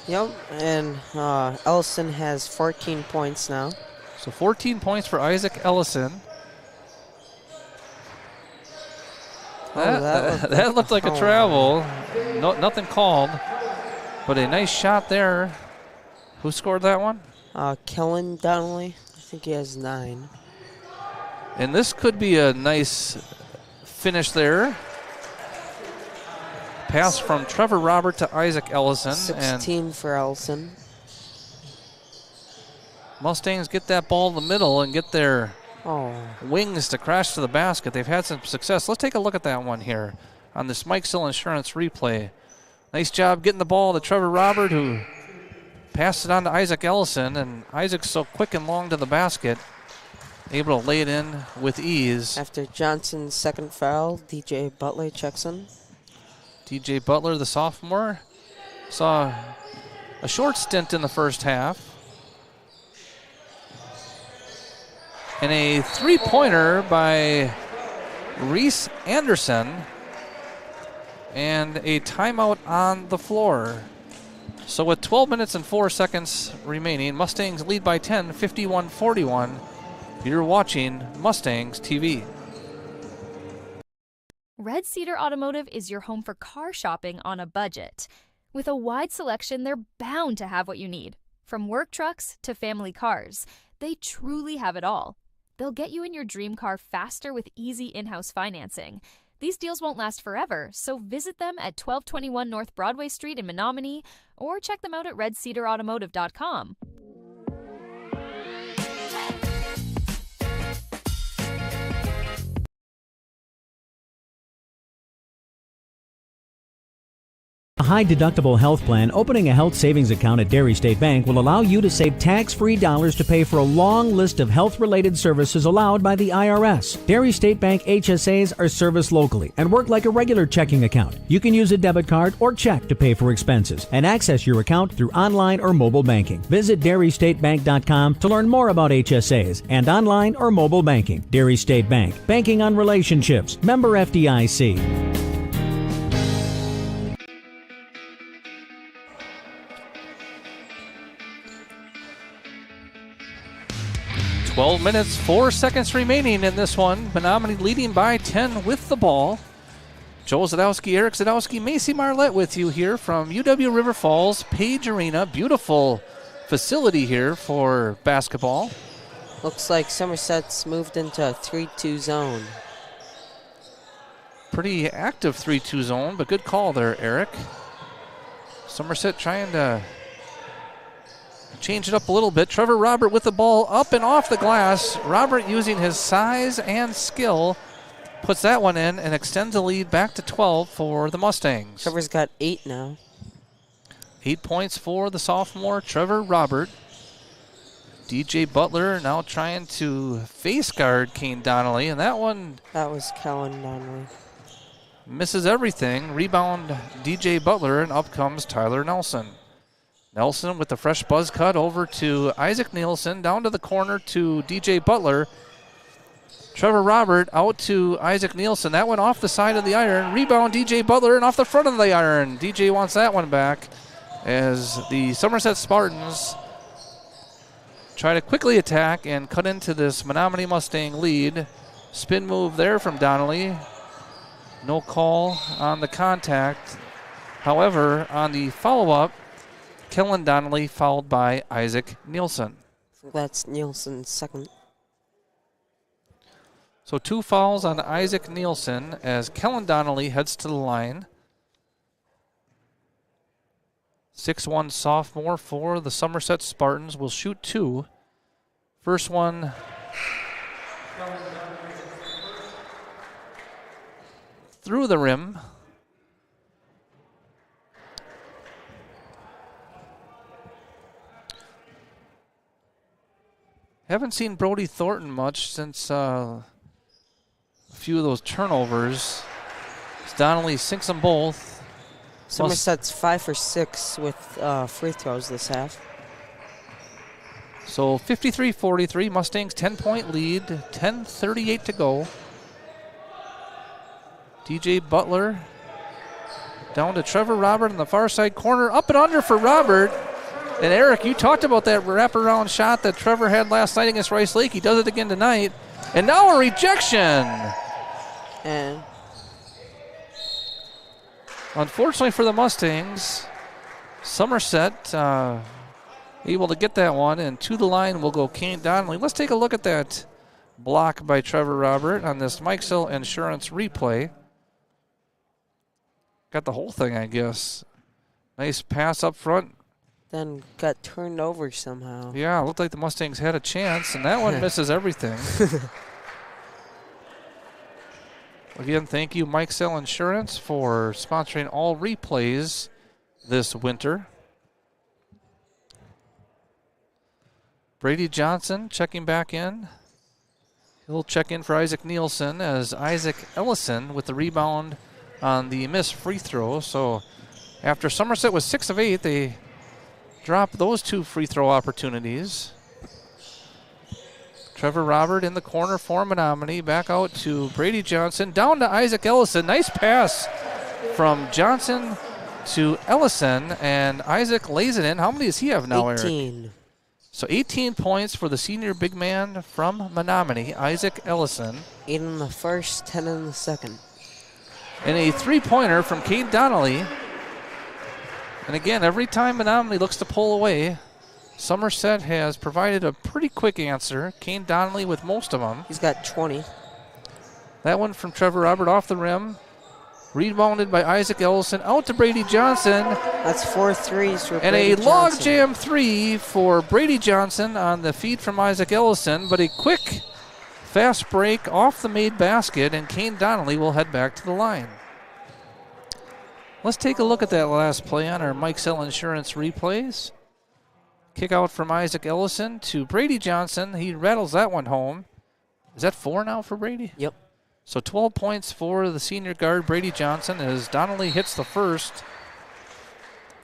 Yep, and Ellison has 14 points now. So 14 points for Isaac Ellison. That looked like a travel. No, nothing called, but a nice shot there. Who scored that one? Kellen Donnelly. I think he has 9. And this could be a nice finish there. Pass from Trevor Robert to Isaac Ellison. 16 for Ellison. Mustangs get that ball in the middle and get their wings to crash to the basket. They've had some success. Let's take a look at that one here on this Mike Sill Insurance replay. Nice job getting the ball to Trevor Robert, who passed it on to Isaac Ellison, and Isaac's so quick and long to the basket, able to lay it in with ease. After Johnson's second foul, DJ Butler checks in. DJ Butler, the sophomore, saw a short stint in the first half. And a three-pointer by Reese Anderson. And a timeout on the floor. So with 12 minutes and 4 seconds remaining, Mustangs lead by 10, 51-41. You're watching Mustangs TV. Red Cedar Automotive is your home for car shopping on a budget. With a wide selection, they're bound to have what you need. From work trucks to family cars, they truly have it all. They'll get you in your dream car faster with easy in-house financing. These deals won't last forever, so visit them at 1221 North Broadway Street in Menomonie or check them out at redcedarautomotive.com. A high-deductible health plan opening a health savings account at Dairy State Bank will allow you to save tax-free dollars to pay for a long list of health-related services allowed by the IRS. Dairy State Bank HSAs are serviced locally and work like a regular checking account. You can use a debit card or check to pay for expenses and access your account through online or mobile banking. Visit DairyStateBank.com to learn more about HSAs and online or mobile banking. Dairy State Bank, banking on relationships. Member FDIC. 12 minutes, 4 seconds remaining in this one. Menomonie leading by 10 with the ball. Joel Zadowski, Eric Zadowski, Macy Marlette with you here from UW River Falls Page Arena. Beautiful facility here for basketball. Looks like Somerset's moved into a 3-2 zone. Pretty active 3-2 zone, but good call there, Eric. Somerset trying to change it up a little bit. Trevor Robert with the ball up and off the glass. Robert using his size and skill puts that one in and extends the lead back to 12 for the Mustangs. Trevor's got 8 now. 8 points for the sophomore, Trevor Robert. DJ Butler now trying to face guard Kane Donnelly, and that one... That was Kellen Donnelly. Misses everything. Rebound DJ Butler, and up comes Tyler Nelson. Nelson with the fresh buzz cut over to Isaac Nielsen, down to the corner to DJ Butler. Trevor Robert out to Isaac Nielsen. That went off the side of the iron. Rebound DJ Butler and off the front of the iron. DJ wants that one back as the Somerset Spartans try to quickly attack and cut into this Menomonie Mustang lead. Spin move there from Donnelly. No call on the contact. However, on the follow-up, Kellen Donnelly fouled by Isaac Nielsen. That's Nielsen's second. So 2 fouls on Isaac Nielsen as Kellen Donnelly heads to the line. 6'1" sophomore for the Somerset Spartans will shoot 2. First one through the rim. Haven't seen Brody Thornton much since a few of those turnovers. Donnelly sinks them both. Somerset's 5 for 6 with free throws this half. So 53-43, Mustangs 10-point lead, 10:38 to go. DJ Butler down to Trevor Robert in the far side corner, up and under for Robert. And Eric, you talked about that wraparound shot that Trevor had last night against Rice Lake. He does it again tonight. And now a rejection. And unfortunately for the Mustangs, Somerset able to get that one, and to the line will go Kane Donnelly. Let's take a look at that block by Trevor Robert on this Mike Sill Insurance replay. Got the whole thing, I guess. Nice pass up front. then got turned over somehow. Yeah, it looked like the Mustangs had a chance, and that one misses everything. Again, thank you, Mike Sill Insurance, for sponsoring all replays this winter. Brady Johnson checking back in. He'll check in for Isaac Nielsen as Isaac Ellison with the rebound on the missed free throw. So after Somerset was 6 of 8, they dropped those 2 free throw opportunities. Trevor Robert in the corner for Menomonie. Back out to Brady Johnson. Down to Isaac Ellison. Nice pass from Johnson to Ellison. And Isaac lays it in. How many does he have now, 18. Eric? So 18 points for the senior big man from Menomonie, Isaac Ellison. 8 in the first, 10 in the second. And a three-pointer from Kate Donnelly. And again, every time Menomonie looks to pull away, Somerset has provided a pretty quick answer. Kane Donnelly with most of them. He's got 20. That one from Trevor Robert off the rim. Rebounded by Isaac Ellison. Out to Brady Johnson. That's 4 threes for and Brady a log Johnson. jam 3 for Brady Johnson on the feed from Isaac Ellison. But a quick, fast break off the made basket, and Kane Donnelly will head back to the line. Let's take a look at that last play on our Mike Sill Insurance replays. Kick out from Isaac Ellison to Brady Johnson. He rattles that one home. Is that 4 now for Brady? Yep. So 12 points for the senior guard, Brady Johnson, as Donnelly hits the first.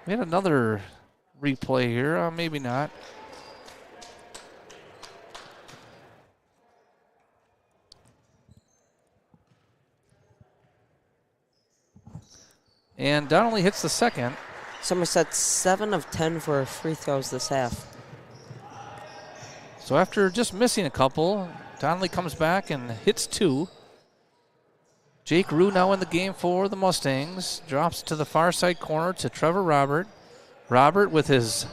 We had another replay here. Maybe not. And Donnelly hits the second. Somerset 7 of 10 for free throws this half. So after just missing a couple, Donnelly comes back and hits 2. Jake Rue now in the game for the Mustangs. Drops to the far side corner to Trevor Robert. Robert with his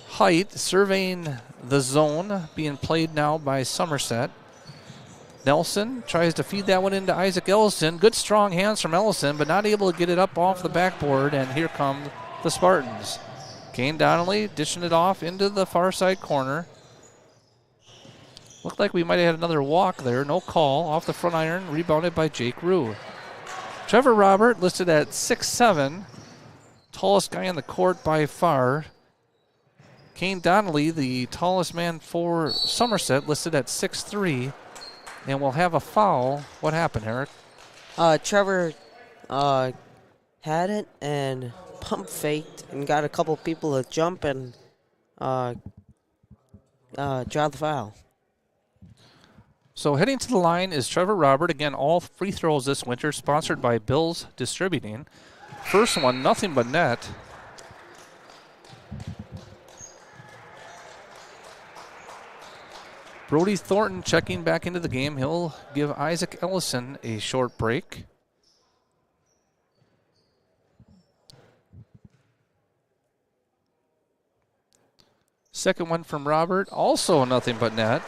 height surveying the zone being played now by Somerset. Nelson tries to feed that one into Isaac Ellison. Good strong hands from Ellison, but not able to get it up off the backboard, and here come the Spartans. Kane Donnelly dishing it off into the far side corner. Looked like we might have had another walk there. No call. Off the front iron. Rebounded by Jake Rue. Trevor Robert listed at 6'7". Tallest guy on the court by far. Kane Donnelly, the tallest man for Somerset, listed at 6'3". And we'll have a foul. What happened, Eric? Trevor had it and pump faked and got a couple people to jump and draw the foul. So heading to the line is Trevor Robert. Again, all free throws this winter, sponsored by Bills Distributing. First one, nothing but net. Brody Thornton checking back into the game. He'll give Isaac Ellison a short break. Second one from Robert, also nothing but net.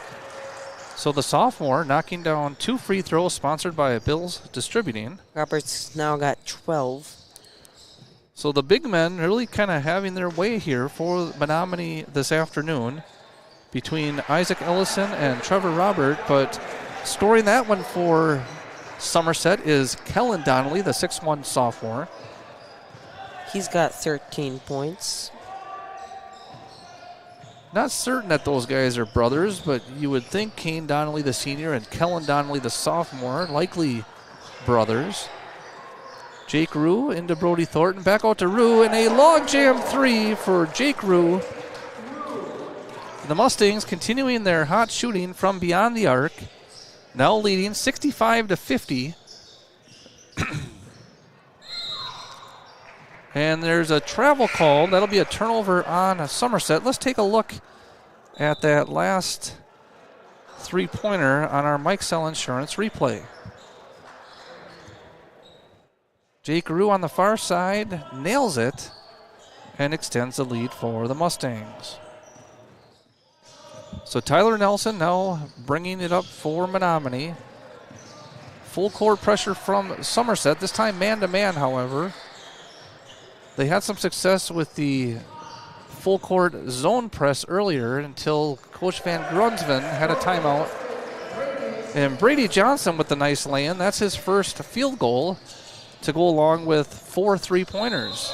So the sophomore knocking down 2 free throws sponsored by Bills Distributing. Roberts now got 12. So the big men really kind of having their way here for Menomonie this afternoon between Isaac Ellison and Trevor Robert, but scoring that one for Somerset is Kellen Donnelly, the 6'1 sophomore. He's got 13 points. Not certain that those guys are brothers, but you would think Kane Donnelly, the senior, and Kellen Donnelly, the sophomore, likely brothers. Jake Rue into Brody Thornton. Back out to Rue, and a logjam 3 for Jake Rue. The Mustangs continuing their hot shooting from beyond the arc, now leading 65-50. And there's a travel call. That'll be a turnover on Somerset. Let's take a look at that last three-pointer on our Mike Sell Insurance replay. Jake Rue on the far side nails it and extends the lead for the Mustangs. So Tyler Nelson now bringing it up for Menomonie. Full court pressure from Somerset, this time man-to-man, however. They had some success with the full court zone press earlier until Coach Van Grunsven had a timeout. And Brady Johnson with the nice lay-in. That's his first field goal to go along with 4 3-pointers.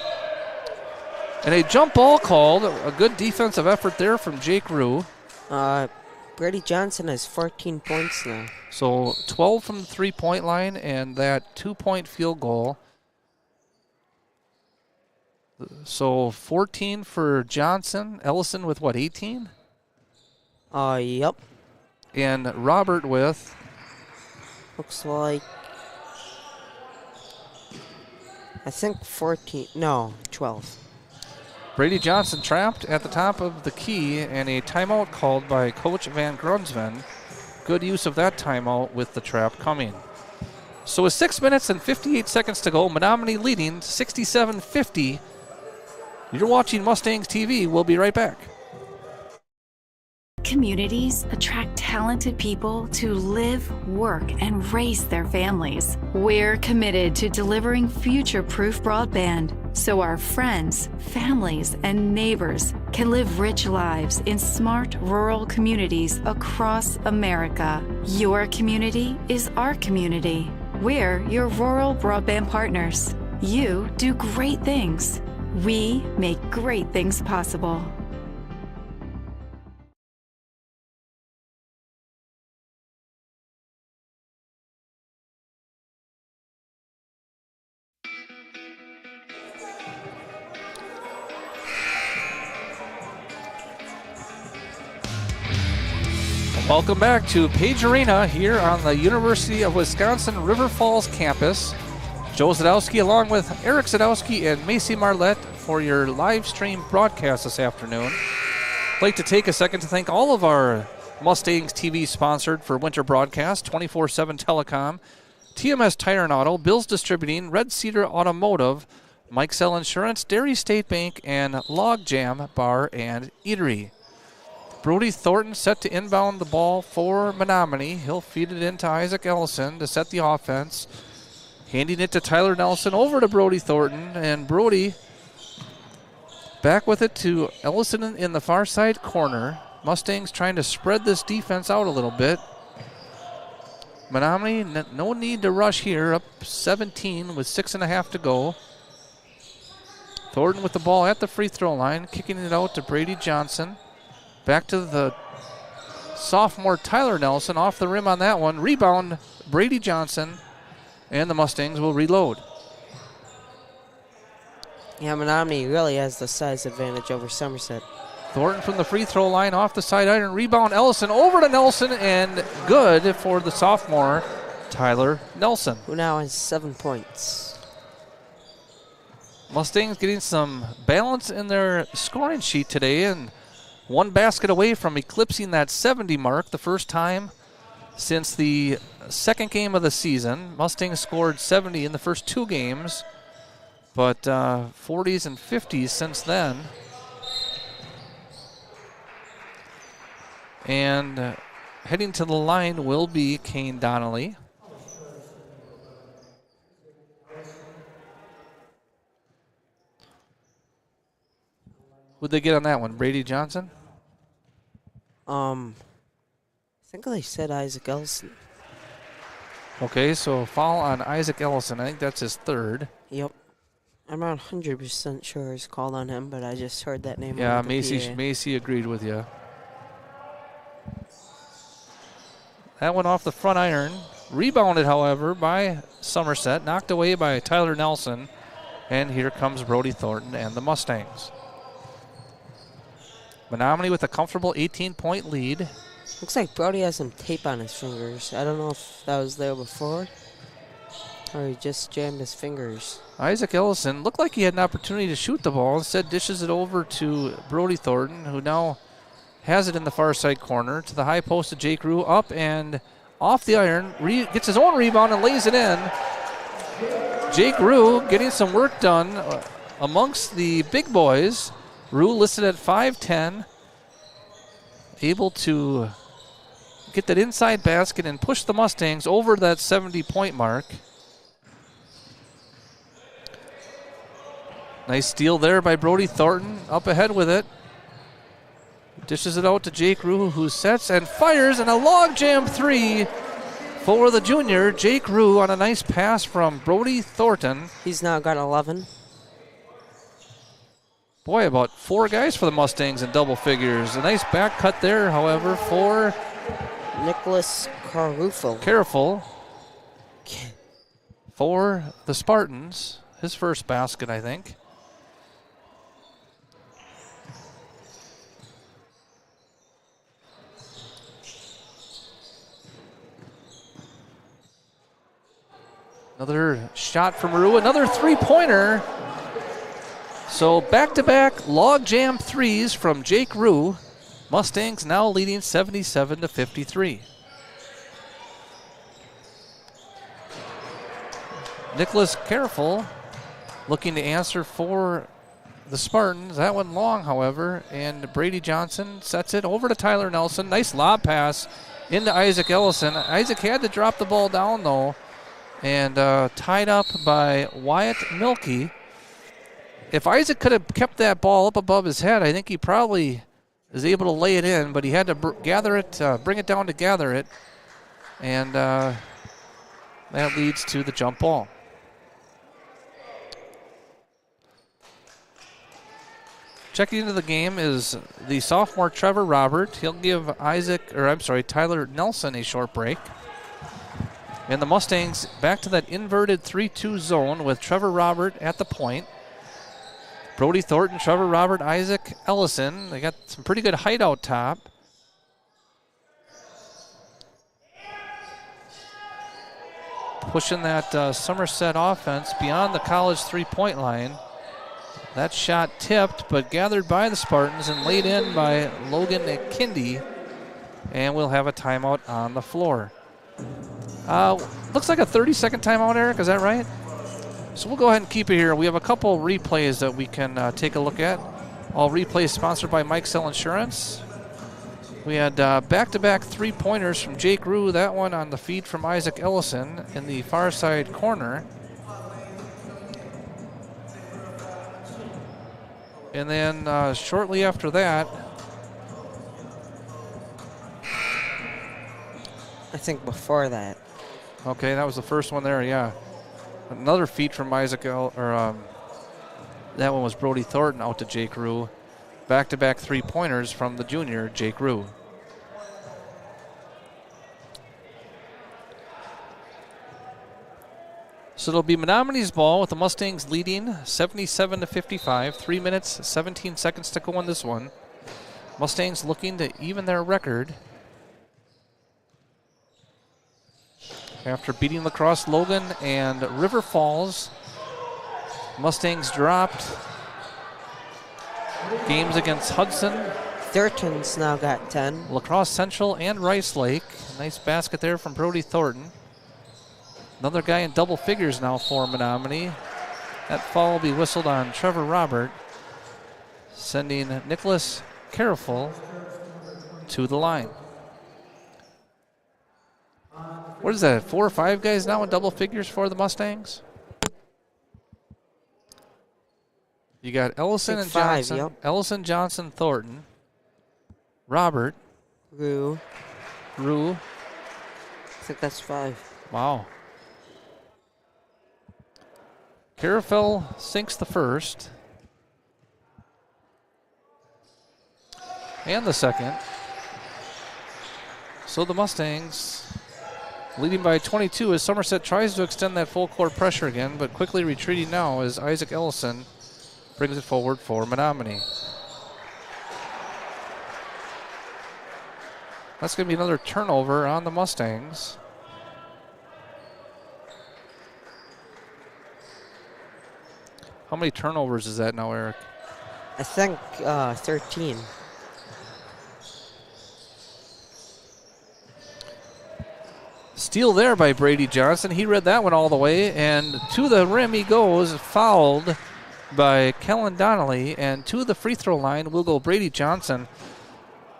And a jump ball called. A good defensive effort there from Jake Rue. Brady Johnson has 14 points now. So 12 from the 3-point line and that 2-point field goal. So 14 for Johnson. Ellison with what, 18? Yep. And Robert with? Looks like, I think 14, no, 12. Brady Johnson trapped at the top of the key and a timeout called by Coach Van Grunsven. Good use of that timeout with the trap coming. So with 6 minutes and 58 seconds to go, Menomonie leading 67-50. You're watching Mustangs TV. We'll be right back. Communities attract talented people to live, work, and raise their families. We're committed to delivering future-proof broadband so our friends, families, and neighbors can live rich lives in smart rural communities across America. Your community is our community. We're your rural broadband partners. You do great things. We make great things possible. Welcome back to Page Arena here on the University of Wisconsin River Falls campus. Joe Zadowski along with Eric Zadowski and Macy Marlette for your live stream broadcast this afternoon. I'd like to take a second to thank all of our Mustangs TV sponsored for winter broadcast, 24/7 Telecom, TMS Tire and Auto, Bills Distributing, Red Cedar Automotive, Mike Sell Insurance, Dairy State Bank, and Log Jam Bar and Eatery. Brody Thornton set to inbound the ball for Menomonie. He'll feed it into Isaac Ellison to set the offense. Handing it to Tyler Nelson over to Brody Thornton. And Brody back with it to Ellison in the far side corner. Mustangs trying to spread this defense out a little bit. Menomonie, no need to rush here. Up 17 with 6.5 to go. Thornton with the ball at the free throw line. Kicking it out to Brady Johnson. Back to the sophomore Tyler Nelson. Off the rim on that one. Rebound Brady Johnson. And the Mustangs will reload. Yeah, Menomonie really has the size advantage over Somerset. Thornton from the free throw line off the side iron. Rebound Ellison over to Nelson. And good for the sophomore Tyler Nelson. Who now has 7 points. Mustangs getting some balance in their scoring sheet today. And one basket away from eclipsing that 70 mark, the first time since the second game of the season. Mustangs scored 70 in the first 2 games, but 40s and 50s since then. And heading to the line will be Kane Donnelly. Who'd they get on that one? Brady Johnson? I think they said Isaac Ellison. Okay, so foul on Isaac Ellison. I think that's his third. Yep. I'm not 100% sure it's called on him, but I just heard that name. Yeah, on the PA. Macy agreed with you. That went off the front iron. Rebounded, however, by Somerset. Knocked away by Tyler Nelson. And here comes Brody Thornton and the Mustangs. Menomonie with a comfortable 18-point lead. Looks like Brody has some tape on his fingers. I don't know if that was there before or he just jammed his fingers. Isaac Ellison looked like he had an opportunity to shoot the ball. Instead, dishes it over to Brody Thornton, who now has it in the far side corner to the high post of Jake Rue. Up and off the iron. Gets his own rebound and lays it in. Jake Rue getting some work done amongst the big boys. Rue listed at 5'10", able to get that inside basket and push the Mustangs over that 70-point mark. Nice steal there by Brody Thornton, up ahead with it. Dishes it out to Jake Rue, who sets and fires, and a logjam three for the junior. Jake Rue on a nice pass from Brody Thornton. He's now got 11. Boy, about 4 guys for the Mustangs in double figures. A nice back cut there, however, for Nicholas Carufo. Careful for the Spartans. His first basket, I think. Another shot from Rue, another three-pointer. So back-to-back log-jam threes from Jake Rue. Mustangs now leading 77-53. Nicholas Careful looking to answer for the Spartans. That one long, however, and Brady Johnson sets it over to Tyler Nelson. Nice lob pass into Isaac Ellison. Isaac had to drop the ball down, though, and tied up by Wyatt Milkey. If Isaac could have kept that ball up above his head, I think he probably is able to lay it in, but he had to gather it, bring it down to gather it, and that leads to the jump ball. Checking into the game is the sophomore Trevor Robert. He'll give Tyler Nelson a short break. And the Mustangs back to that inverted 3-2 zone with Trevor Robert at the point. Brody Thornton, Trevor Robert, Isaac Ellison. They got some pretty good height out top. Pushing that Somerset offense beyond the college three-point line. That shot tipped, but gathered by the Spartans and laid in by Logan Kindi. And we'll have a timeout on the floor. Looks like a 30-second timeout, Eric. Is that right? So we'll go ahead and keep it here. We have a couple replays that we can take a look at. All replays sponsored by Mike Sell Insurance. We had back-to-back three-pointers from Jake Rue. That one on the feed from Isaac Ellison in the far side corner. And then shortly after that, I think before that. okay, that was the first one there, yeah. Another feed from that one was Brody Thornton out to Jake Rue. Back-to-back three-pointers from the junior, Jake Rue. So it'll be Menomonie's ball with the Mustangs leading 77-55. 3 minutes, 17 seconds to go in this one. Mustangs looking to even their record after beating La Crosse Logan and River Falls. Mustangs dropped games against Hudson. Thurton's now got 10. La Crosse Central and Rice Lake. Nice basket there from Brody Thornton. Another guy in double figures now for Menomonie. That foul will be whistled on Trevor Robert, sending Nicholas Careful to the line. What is that, 4 or 5 guys now in double figures for the Mustangs? You got Ellison and 5, Johnson. yep. Ellison, Johnson, Thornton, Robert, Rue. Rue. I think that's 5. Wow. Carafel sinks the first. And the second. So the Mustangs leading by 22 as Somerset tries to extend that full court pressure again, but quickly retreating now as Isaac Ellison brings it forward for Menomonie. That's going to be another turnover on the Mustangs. How many turnovers is that now, Eric? I think 13. Steal there by Brady Johnson. He read that one all the way, and to the rim he goes, fouled by Kellen Donnelly, and to the free throw line will go Brady Johnson.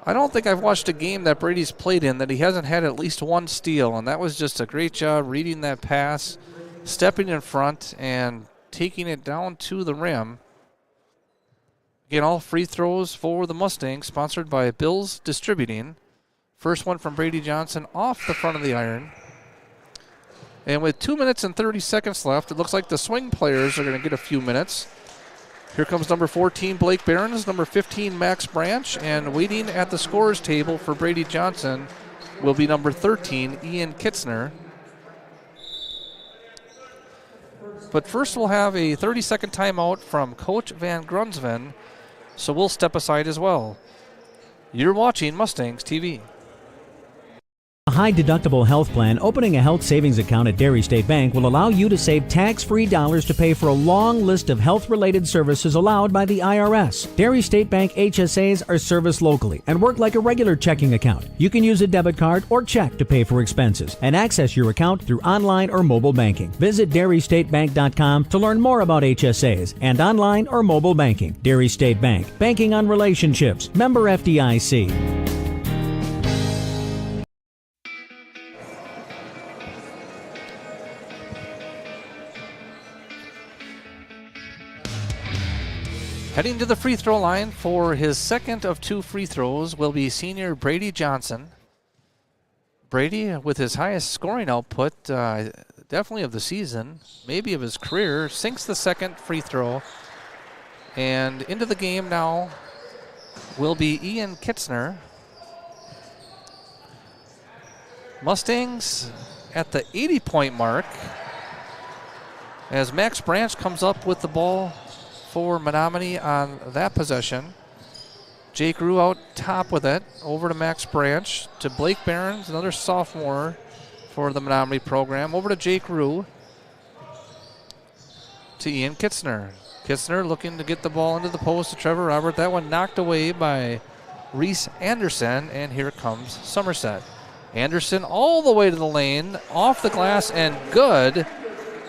I don't think I've watched a game that Brady's played in that he hasn't had at least one steal, and that was just a great job reading that pass, stepping in front, and taking it down to the rim. Again, all free throws for the Mustangs, sponsored by Bills Distributing. First one from Brady Johnson off the front of the iron. And with 2 minutes and 30 seconds left, it looks like the swing players are going to get a few minutes. Here comes number 14, Blake Behrens, number 15, Max Branch, and waiting at the scorer's table for Brady Johnson will be number 13, Ian Kitzner. But first we'll have a 30-second timeout from Coach Van Grunsven, so we'll step aside as well. You're watching Mustangs TV. A high-deductible health plan opening a health savings account at Dairy State Bank will allow you to save tax-free dollars to pay for a long list of health-related services allowed by the IRS. Dairy State Bank HSAs are serviced locally and work like a regular checking account. You can use a debit card or check to pay for expenses and access your account through online or mobile banking. Visit DairyStateBank.com to learn more about HSAs and online or mobile banking. Dairy State Bank, banking on relationships. Member FDIC. Heading to the free throw line for his second of two free throws will be senior Brady Johnson. Brady, with his highest scoring output, definitely of the season, maybe of his career, sinks the second free throw. And into the game now will be Ian Kitzner. Mustangs at the 80-point mark as Max Branch comes up with the ball for Menomonie on that possession. Jake Rue out top with it, over to Max Branch, to Blake Behrens, another sophomore for the Menomonie program, over to Jake Rue, to Ian Kitzner. Kitzner looking to get the ball into the post to Trevor Robert. That one knocked away by Reese Anderson, and here comes Somerset. Anderson all the way to the lane, off the glass, and good.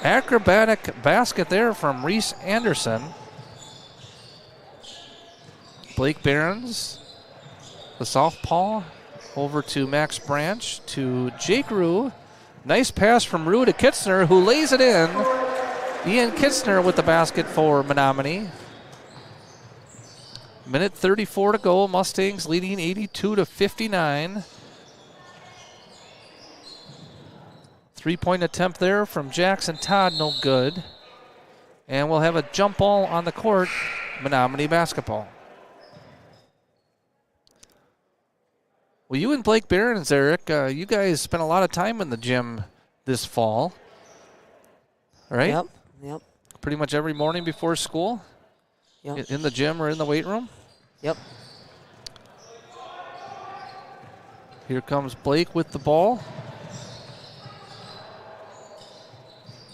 Acrobatic basket there from Reese Anderson. Blake Behrens, the southpaw, over to Max Branch, to Jake Rue. Nice pass from Rue to Kitzner, who lays it in. Ian Kitzner with the basket for Menomonie. Minute 34 to go. Mustangs leading 82-59. Three-point attempt there from Jackson Todd, no good. And we'll have a jump ball on the court, Menomonie basketball. Well, you and Blake Behrens, Eric, you guys spent a lot of time in the gym this fall, right? Yep. Pretty much every morning before school? Yep. In the gym or in the weight room? Yep. Here comes Blake with the ball.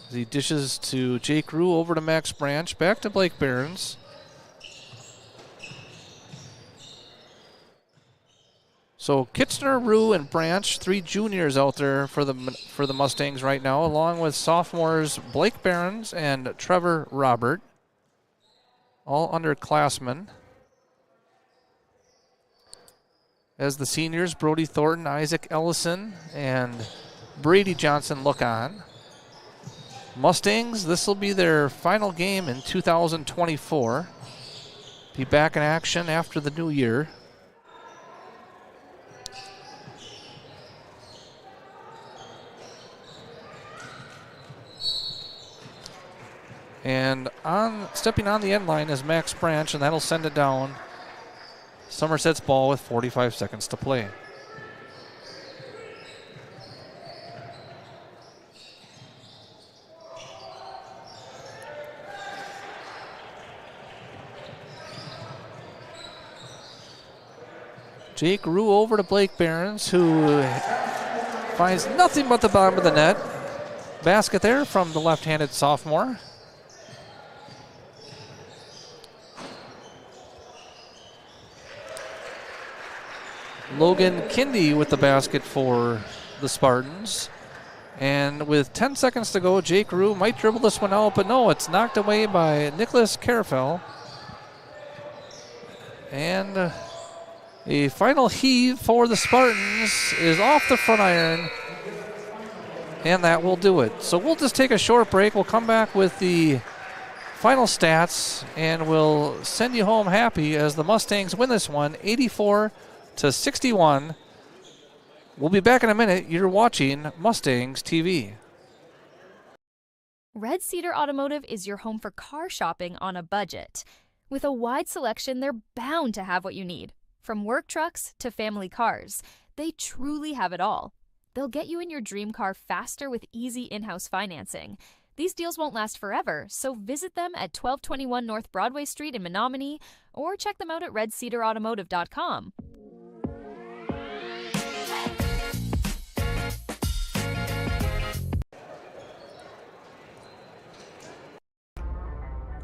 As he dishes to Jake Rue, over to Max Branch, back to Blake Behrens. So Kitzner, Rue, and Branch, three juniors out there for the Mustangs right now, along with sophomores Blake Behrens and Trevor Robert, all underclassmen. As the seniors, Brody Thornton, Isaac Ellison, and Brady Johnson look on. Mustangs, this will be their final game in 2024. Be back in action after the new year. And stepping on the end line is Max Branch, and that'll send it down. Somerset's ball with 45 seconds to play. Jake Rue over to Blake Behrens, who finds nothing but the bottom of the net. Basket there from the left-handed sophomore. Logan Kindy with the basket for the Spartans. And with 10 seconds to go, Jake Rue might dribble this one out, but no, it's knocked away by Nicholas Carafel. And a final heave for the Spartans is off the front iron, and that will do it. So we'll just take a short break. We'll come back with the final stats, and we'll send you home happy as the Mustangs win this one, 84-61. We'll be back in a minute. You're watching Mustangs TV. Red Cedar Automotive is your home for car shopping on a budget. With a wide selection, they're bound to have what you need. From work trucks to family cars, they truly have it all. They'll get you in your dream car faster with easy in-house financing. These deals won't last forever, so visit them at 1221 North Broadway Street in Menomonie or check them out at redcedarautomotive.com.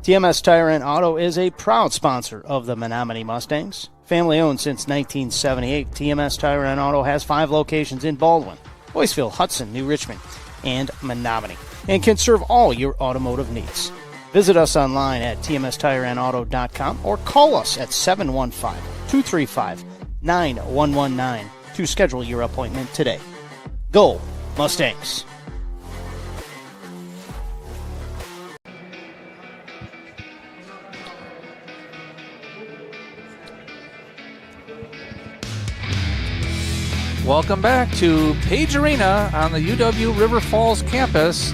TMS Tire and Auto is a proud sponsor of the Menomonie Mustangs. Family owned since 1978, TMS Tire and Auto has 5 locations in Baldwin, Boyceville, Hudson, New Richmond, and Menomonie, and can serve all your automotive needs. Visit us online at tmstireandauto.com or call us at 715-235-9119 to schedule your appointment today. Go Mustangs! Welcome back to Page Arena on the UW River Falls campus.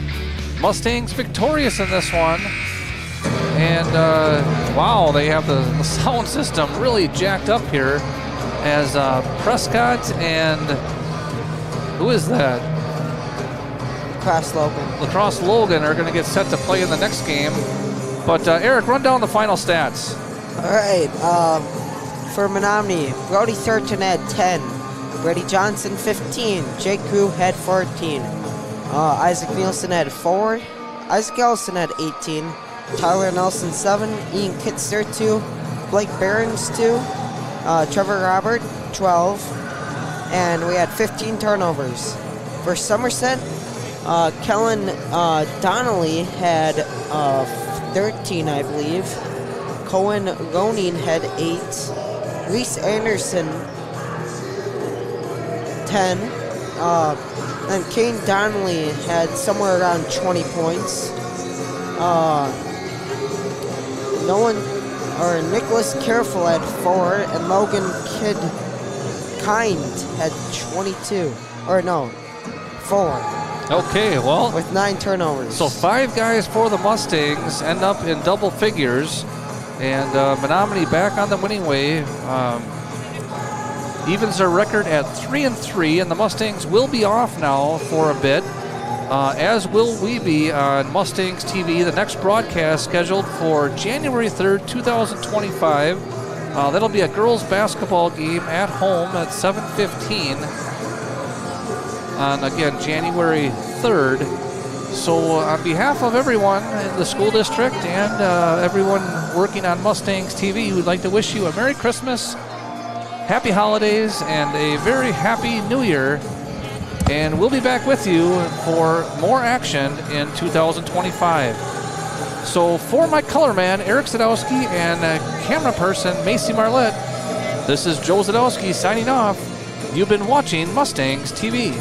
Mustangs victorious in this one. And, wow, they have the sound system really jacked up here as Prescott and, who is that? Lacrosse Logan are going to get set to play in the next game. But, Eric, run down the final stats. All right. For Menomonie, Brody Thurton had 10. Brady Johnson, 15. Jake Rue had 14. Isaac Nielsen had 4. Isaac Ellison had 18. Tyler Nelson, 7. Ian Kitzer, 2. Blake Behrens, 2. Trevor Robert, 12. And we had 15 turnovers. For Somerset, Kellen Donnelly had 13, I believe. Cohen Ronin had 8. Reese Anderson, 10. And Kane Donnelly had somewhere around 20 points. Nicholas Careful had 4, and Logan Kind had 22. 4. Okay, well, with 9 turnovers. So 5 guys for the Mustangs end up in double figures, and Menomonie back on the winning wave. Evens their record at 3-3, and the Mustangs will be off now for a bit, as will we be on Mustangs TV. The next broadcast scheduled for January 3rd, 2025. That'll be a girls basketball game at home at 7:15 on, again, January 3rd. So on behalf of everyone in the school district and everyone working on Mustangs TV, we'd like to wish you a Merry Christmas, Happy Holidays, and a very Happy New Year. And we'll be back with you for more action in 2025. So for my color man, Eric Zadowski, and camera person, Macy Marlette, this is Joe Zadowski signing off. You've been watching Mustangs TV.